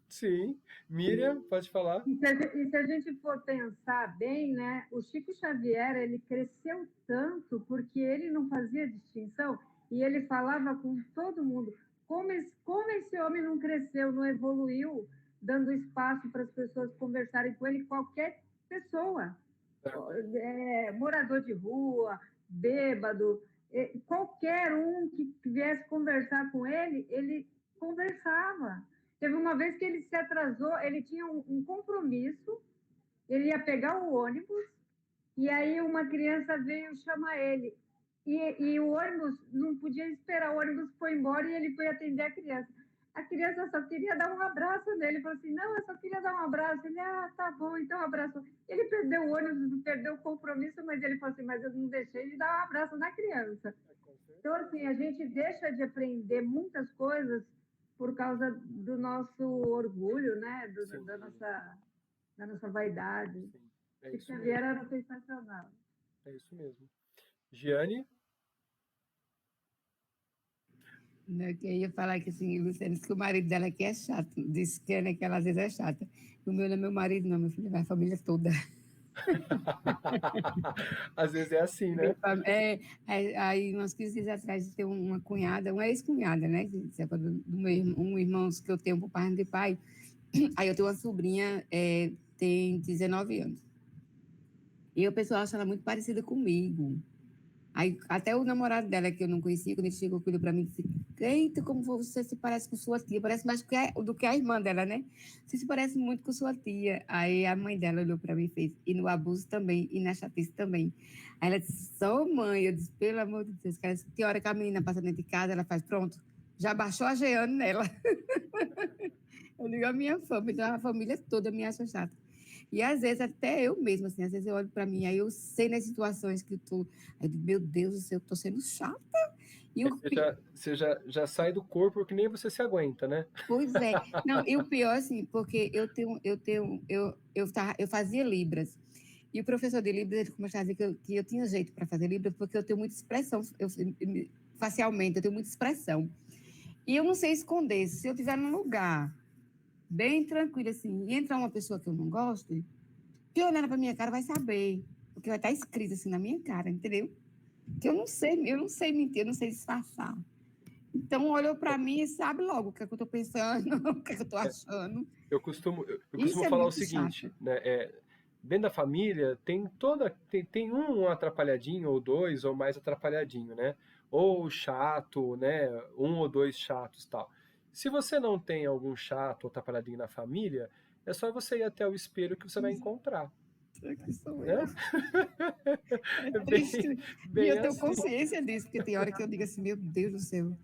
A: Sim. Miriam, pode falar.
D: E se a gente for pensar bem, né, o Chico Xavier, ele cresceu tanto porque ele não fazia distinção e ele falava com todo mundo. Como esse homem não cresceu, não evoluiu, dando espaço para as pessoas conversarem com ele, qualquer pessoa, morador de rua, bêbado, qualquer um que viesse conversar com ele conversava. Teve uma vez que ele se atrasou, ele tinha um compromisso, ele ia pegar o ônibus, e aí uma criança veio chamar ele. E o ônibus não podia esperar, o ônibus foi embora e ele foi atender a criança. A criança só queria dar um abraço nele. Ele falou assim, não, eu só queria dar um abraço. Ele, tá bom, então um abraço. Ele perdeu o ônibus, perdeu o compromisso, mas ele falou assim, mas eu não deixei de dar um abraço na criança. Então, assim, a gente deixa de aprender muitas coisas por causa do nosso orgulho, né? Da nossa vaidade.
A: Sim, é
D: Chico
A: isso
D: Xavier
A: mesmo.
D: era sensacional.
A: É isso mesmo. Giane?
C: Eu ia falar que assim, Luciana disse que o marido dela aqui é chato. Disse que ela às vezes é chata. O meu não é meu marido, não, meu filho, vai a família toda.
A: Às vezes é assim, né?
C: Aí, uns 15 dias atrás, tem uma cunhada, uma ex-cunhada, né? Um irmão que eu tenho por parte de pai. Aí eu tenho uma sobrinha, tem 19 anos. E o pessoal acha ela muito parecida comigo. Aí, até o namorado dela, que eu não conhecia, quando ele chegou com ele para mim, disse: eita, como você se parece com sua tia, parece mais do que a irmã dela, né? Você se parece muito com sua tia. Aí a mãe dela olhou para mim e fez: e no abuso também, e na chatice também. Aí ela disse: só mãe. Eu disse: pelo amor de Deus, cara, tem hora que a menina passa dentro de casa, ela faz: pronto, já baixou a Jeane nela. Eu digo: a minha família toda me acha chata. E às vezes até eu mesma, assim, às vezes eu olho para mim, aí eu sei nas situações que eu tô, aí eu digo, meu Deus do céu, eu tô sendo chata. E
A: Você já sai do corpo que nem você se aguenta, né?
C: Pois é. Não, e o pior, assim, porque eu fazia Libras. E o professor de Libras, ele começou a dizer que eu tinha jeito para fazer Libras, porque eu tenho muita expressão, facialmente, eu tenho muita expressão. E eu não sei esconder. Se eu estiver num lugar bem tranquilo, assim, e entrar uma pessoa que eu não gosto, que olhando para minha cara vai saber, porque vai estar escrito assim na minha cara, entendeu? Que eu não sei mentir, eu não sei disfarçar. Então, olhou para mim e sabe logo o que é que eu estou pensando, o que é que eu estou achando.
A: Eu costumo
C: Isso é
A: falar o
C: muito
A: seguinte,
C: chato.
A: né? Dentro da família tem um atrapalhadinho, ou dois, ou mais atrapalhadinho, né? Ou chato, né? Um ou dois chatos, tal. Se você não tem algum chato ou atrapalhadinho na família, é só você ir até o espelho que você vai encontrar,
C: Que sou
A: né?
C: eu. É
A: É
C: triste. E
A: bem
C: eu tenho
A: assim.
C: consciência disso, porque tem hora que eu digo assim, meu Deus do céu.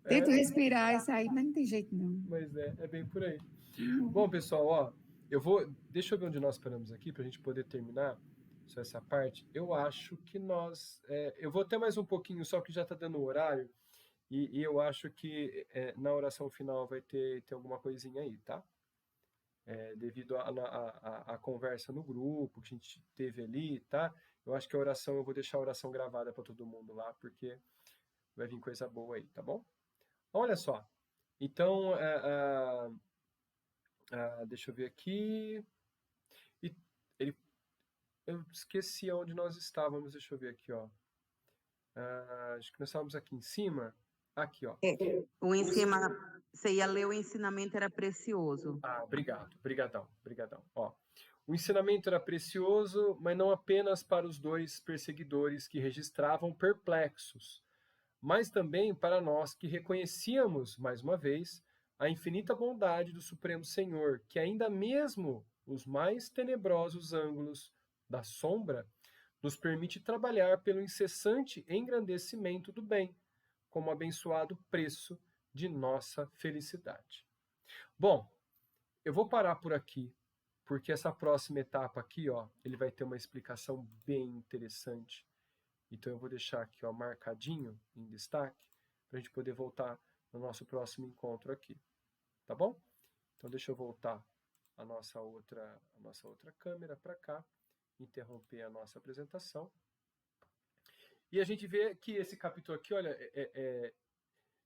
A: É,
C: Tento respirar e sair, mas não tem jeito, não.
A: mas é bem por aí. Bom, pessoal, ó, deixa eu ver onde nós paramos aqui para a gente poder terminar só essa parte. Eu acho que eu vou até mais um pouquinho, só que já está dando o horário, e eu acho que na oração final vai ter alguma coisinha aí, tá? Devido à conversa no grupo que a gente teve ali, tá? Eu acho que eu vou deixar a oração gravada para todo mundo lá, porque vai vir coisa boa aí, tá bom? Olha só. Então, deixa eu ver aqui. E ele, eu esqueci onde nós estávamos, deixa eu ver aqui, ó. Acho que nós estávamos aqui em cima. Aqui, ó.
F: Você ia ler o ensinamento era precioso.
A: Obrigado, brigadão. Ó, o ensinamento era precioso, mas não apenas para os dois perseguidores que registravam perplexos, mas também para nós que reconhecíamos, mais uma vez, a infinita bondade do Supremo Senhor, que ainda mesmo os mais tenebrosos ângulos da sombra nos permite trabalhar pelo incessante engrandecimento do bem, como abençoado preço de nossa felicidade. Bom, eu vou parar por aqui, porque essa próxima etapa aqui, ó, ele vai ter uma explicação bem interessante. Então eu vou deixar aqui, ó, marcadinho em destaque para a gente poder voltar no nosso próximo encontro aqui, tá bom? Então deixa eu voltar a nossa outra câmera para cá, interromper a nossa apresentação. E a gente vê que esse capítulo aqui, olha,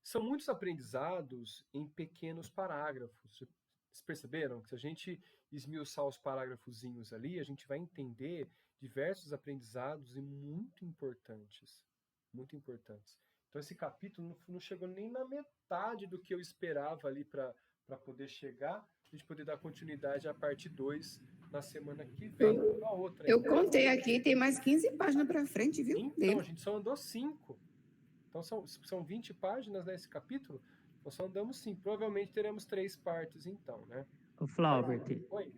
A: são muitos aprendizados em pequenos parágrafos. Vocês perceberam que se a gente esmiuçar os parágrafozinhos ali, a gente vai entender diversos aprendizados e muito importantes. Muito importantes. Então esse capítulo não chegou nem na metade do que eu esperava ali para poder chegar, a gente poder dar continuidade à parte 2 na semana que vem a outra.
C: Eu contei aqui, tem mais 15 páginas para frente, viu?
A: Então, a gente só andou 5. Então, são 20 páginas nesse capítulo. Nós só andamos 5. Provavelmente teremos 3 partes, então, né?
E: O Flaubert,
A: Oi.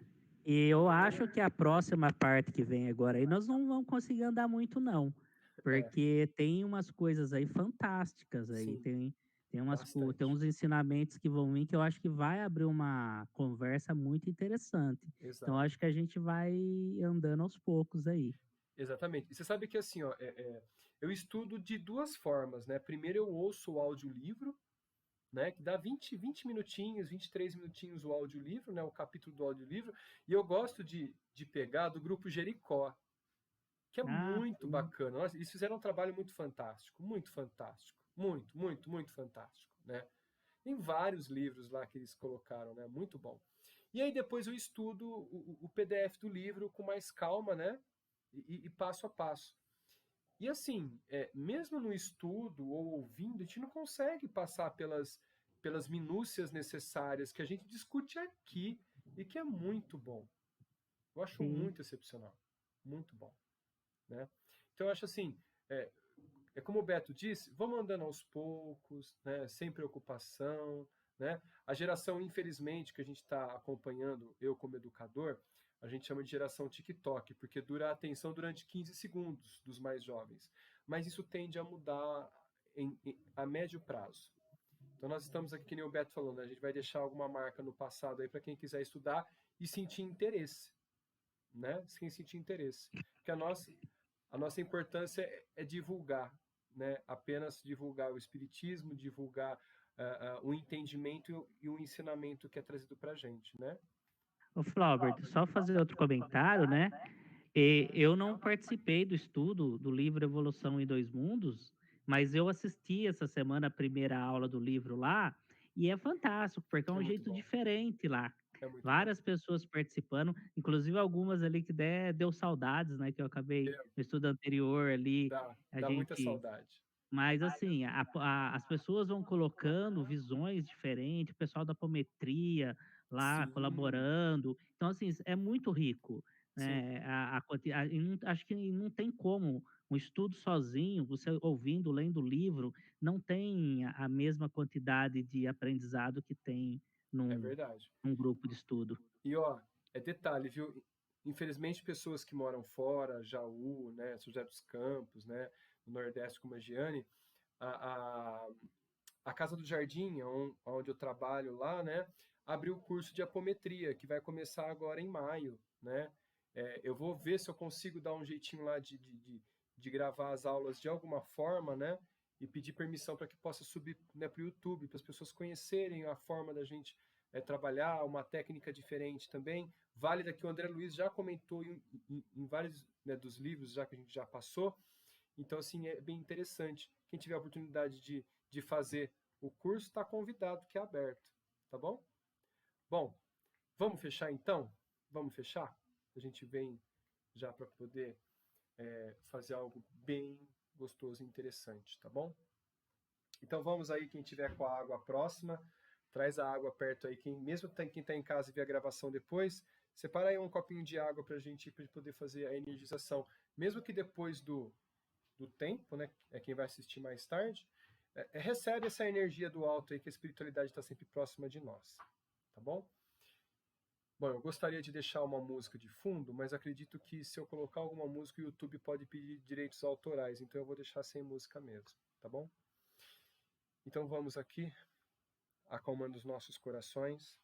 E: e eu acho que a próxima parte que vem agora aí, nós não vamos conseguir andar muito, não. Porque tem umas coisas aí fantásticas aí.
A: Sim,
E: Tem
A: bastante.
E: uns ensinamentos que vão vir que eu acho que vai abrir uma conversa muito interessante.
A: Exato.
E: Então, acho que a gente vai andando aos poucos aí.
A: Exatamente. E você sabe que assim, ó, eu estudo de 2 formas, né? Primeiro eu ouço o audiolivro, né? Que dá 20 minutinhos, 23 minutinhos o audiolivro, né? O capítulo do audiolivro. E eu gosto de pegar do grupo Jericó, que é muito
E: Sim.
A: bacana. Nossa, eles fizeram um trabalho muito fantástico, muito fantástico. Muito, muito, muito fantástico, né? Tem vários livros lá que eles colocaram, né? Muito bom. E aí depois eu estudo o PDF do livro com mais calma, né? E passo a passo. E assim, mesmo no estudo ou ouvindo, a gente não consegue passar pelas minúcias necessárias que a gente discute aqui e que é muito bom. Eu acho
E: Sim.
A: muito excepcional. Muito bom. Né? Então eu acho assim, como o Beto disse, vamos andando aos poucos, né? Sem preocupação. Né? A geração, infelizmente, que a gente está acompanhando, eu como educador, a gente chama de geração TikTok, porque dura a atenção durante 15 segundos dos mais jovens. Mas isso tende a mudar a médio prazo. Então nós estamos aqui, que nem o Beto falou, né? A gente vai deixar alguma marca no passado aí para quem quiser estudar e sentir interesse. Né? Quem sentir interesse. Porque a nossa importância é divulgar, né? Apenas divulgar o espiritismo, divulgar o entendimento e o ensinamento que é trazido para a gente, né?
E: O Flaubert, só fazer outro comentário, né? Eu não participei do estudo do livro Evolução em Dois Mundos, mas eu assisti essa semana a primeira aula do livro lá, e é fantástico, porque é um jeito
A: bom.
E: diferente lá.
A: É muito
E: Várias pessoas participando, inclusive algumas ali que deu saudades, né? Que eu acabei no estudo anterior ali.
A: Dá muita saudade.
E: Mas assim, as pessoas vão colocando visões diferentes, o pessoal da apometria lá
A: Sim.
E: colaborando. Então, assim, é muito rico.
A: Sim.
E: Né? Acho que não tem como um estudo sozinho, você ouvindo, lendo o livro, não tem a mesma quantidade de aprendizado que tem
A: É verdade.
E: num grupo de estudo.
A: E ó, detalhe, viu? Infelizmente, pessoas que moram fora, Jaú, né, São José dos Campos, né, no Nordeste como a Giane, a Casa do Jardim, onde eu trabalho lá, né, abriu o curso de apometria, que vai começar agora em maio, né? Eu vou ver se eu consigo dar um jeitinho lá de gravar as aulas de alguma forma, né? E pedir permissão para que possa subir, né, para o YouTube, para as pessoas conhecerem a forma da gente trabalhar, uma técnica diferente também, válida, que o André Luiz já comentou em vários, né, dos livros já que a gente já passou. Então, assim, é bem interessante. Quem tiver a oportunidade de fazer o curso, está convidado, que é aberto. Tá bom? Bom, vamos fechar então? Vamos fechar? A gente vem já para poder fazer algo bem gostoso e interessante, tá bom? Então vamos aí, quem tiver com a água próxima, traz a água perto aí. Mesmo quem está em casa e vê a gravação depois, separa aí um copinho de água para a gente poder fazer a energização. Mesmo que depois do tempo, né? Quem vai assistir mais tarde, recebe essa energia do alto aí, que a espiritualidade está sempre próxima de nós. Tá bom? Bom, eu gostaria de deixar uma música de fundo, mas acredito que se eu colocar alguma música, o YouTube pode pedir direitos autorais, então eu vou deixar sem música mesmo, tá bom? Então vamos aqui, acalmando os nossos corações,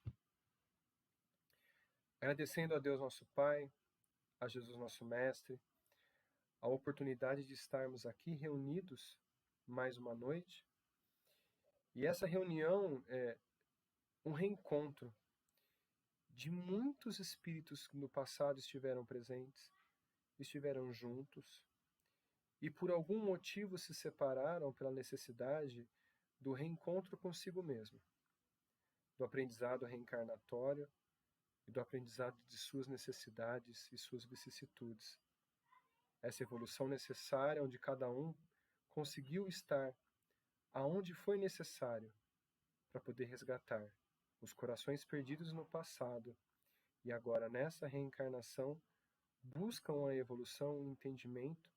A: agradecendo a Deus nosso Pai, a Jesus nosso Mestre, a oportunidade de estarmos aqui reunidos mais uma noite. E essa reunião é um reencontro de muitos espíritos que no passado estiveram presentes, estiveram juntos, e por algum motivo se separaram pela necessidade do reencontro consigo mesmo, do aprendizado reencarnatório e do aprendizado de suas necessidades e suas vicissitudes. Essa evolução necessária onde cada um conseguiu estar aonde foi necessário para poder resgatar os corações perdidos no passado e agora nessa reencarnação buscam a evolução e o entendimento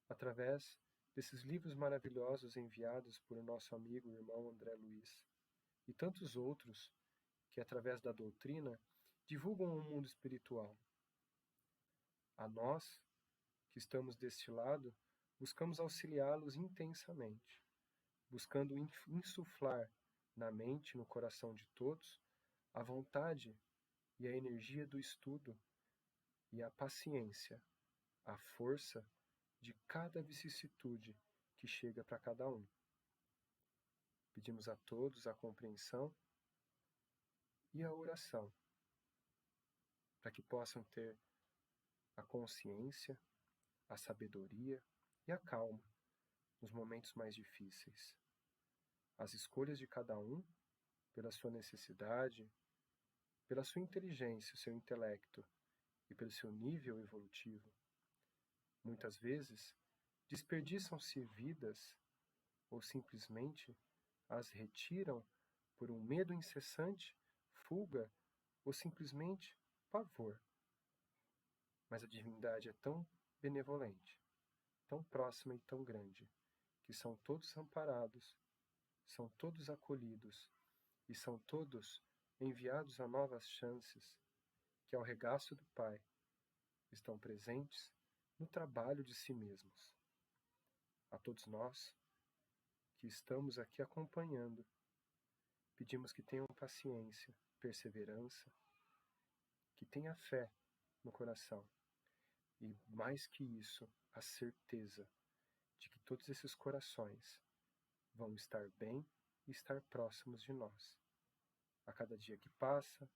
A: através desses livros maravilhosos enviados por nosso amigo e irmão André Luiz e tantos outros que através da doutrina divulgam o mundo espiritual. A nós, que estamos deste lado, buscamos auxiliá-los intensamente, buscando insuflar na mente, no coração de todos, a vontade e a energia do estudo e a paciência, a força de cada vicissitude que chega para cada um. Pedimos a todos a compreensão e a oração, para que possam ter a consciência, a sabedoria e a calma nos momentos mais difíceis. As escolhas de cada um, pela sua necessidade, pela sua inteligência, o seu intelecto e pelo seu nível evolutivo, muitas vezes desperdiçam-se vidas ou simplesmente as retiram por um medo incessante, fuga ou simplesmente pavor. Mas a divindade é tão benevolente, tão próxima e tão grande, que são todos amparados, são todos acolhidos e são todos enviados a novas chances, que ao regaço do Pai estão presentes no trabalho de si mesmos. A todos nós que estamos aqui acompanhando, pedimos que tenham paciência, perseverança, que tenha fé no coração e, mais que isso, a certeza de que todos esses corações vão estar bem e estar próximos de nós. A cada dia que passa,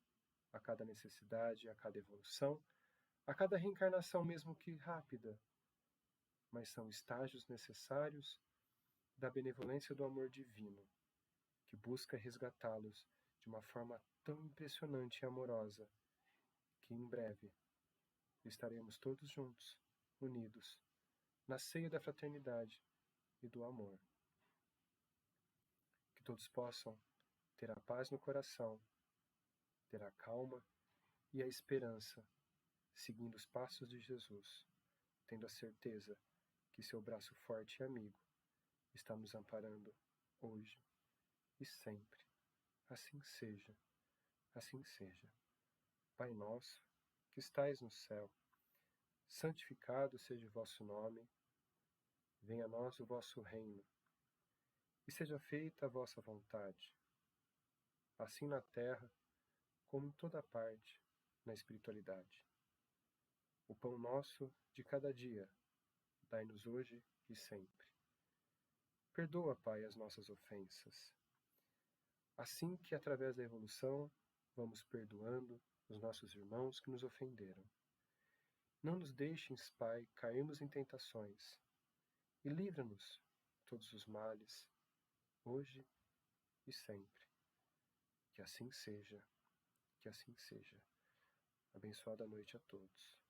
A: a cada necessidade, a cada evolução, a cada reencarnação mesmo que rápida, mas são estágios necessários da benevolência do amor divino, que busca resgatá-los de uma forma tão impressionante e amorosa, que em breve estaremos todos juntos, unidos, na ceia da fraternidade e do amor. Que todos possam ter a paz no coração, ter a calma e a esperança, seguindo os passos de Jesus, tendo a certeza que seu braço forte e amigo está nos amparando hoje e sempre. Assim seja, assim seja. Pai nosso, que estais no céu, santificado seja o vosso nome, venha a nós o vosso reino, e seja feita a vossa vontade, assim na terra como em toda parte, na espiritualidade. O pão nosso de cada dia, dai-nos hoje e sempre. Perdoa, Pai, as nossas ofensas, assim que através da evolução vamos perdoando os nossos irmãos que nos ofenderam. Não nos deixes, Pai, cairmos em tentações, e livra-nos de todos os males, hoje e sempre. Que assim seja, que assim seja. Abençoada noite a todos.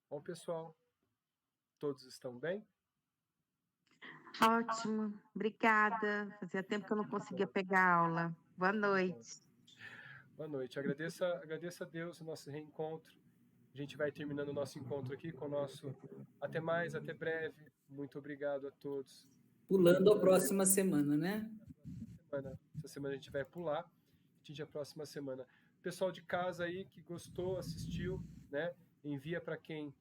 A: Bom, pessoal, todos estão bem?
F: Ótimo, obrigada. Fazia tempo que eu não conseguia pegar aula. Boa noite.
A: Boa noite. Agradeço a Deus o nosso reencontro. A gente vai terminando o nosso encontro aqui com o nosso até mais, até breve. Muito obrigado a todos.
B: Pulando a próxima semana, né?
A: Essa semana a gente vai pular. A gente a próxima semana. Pessoal de casa aí que gostou, assistiu, né? Envia para quem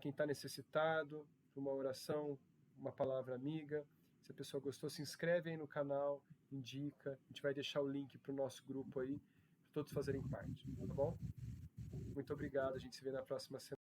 A: está necessitado, uma oração, uma palavra amiga. Se a pessoa gostou, se inscreve aí no canal, indica. A gente vai deixar o link para o nosso grupo aí, para todos fazerem parte, tá bom? Muito obrigado, a gente se vê na próxima semana.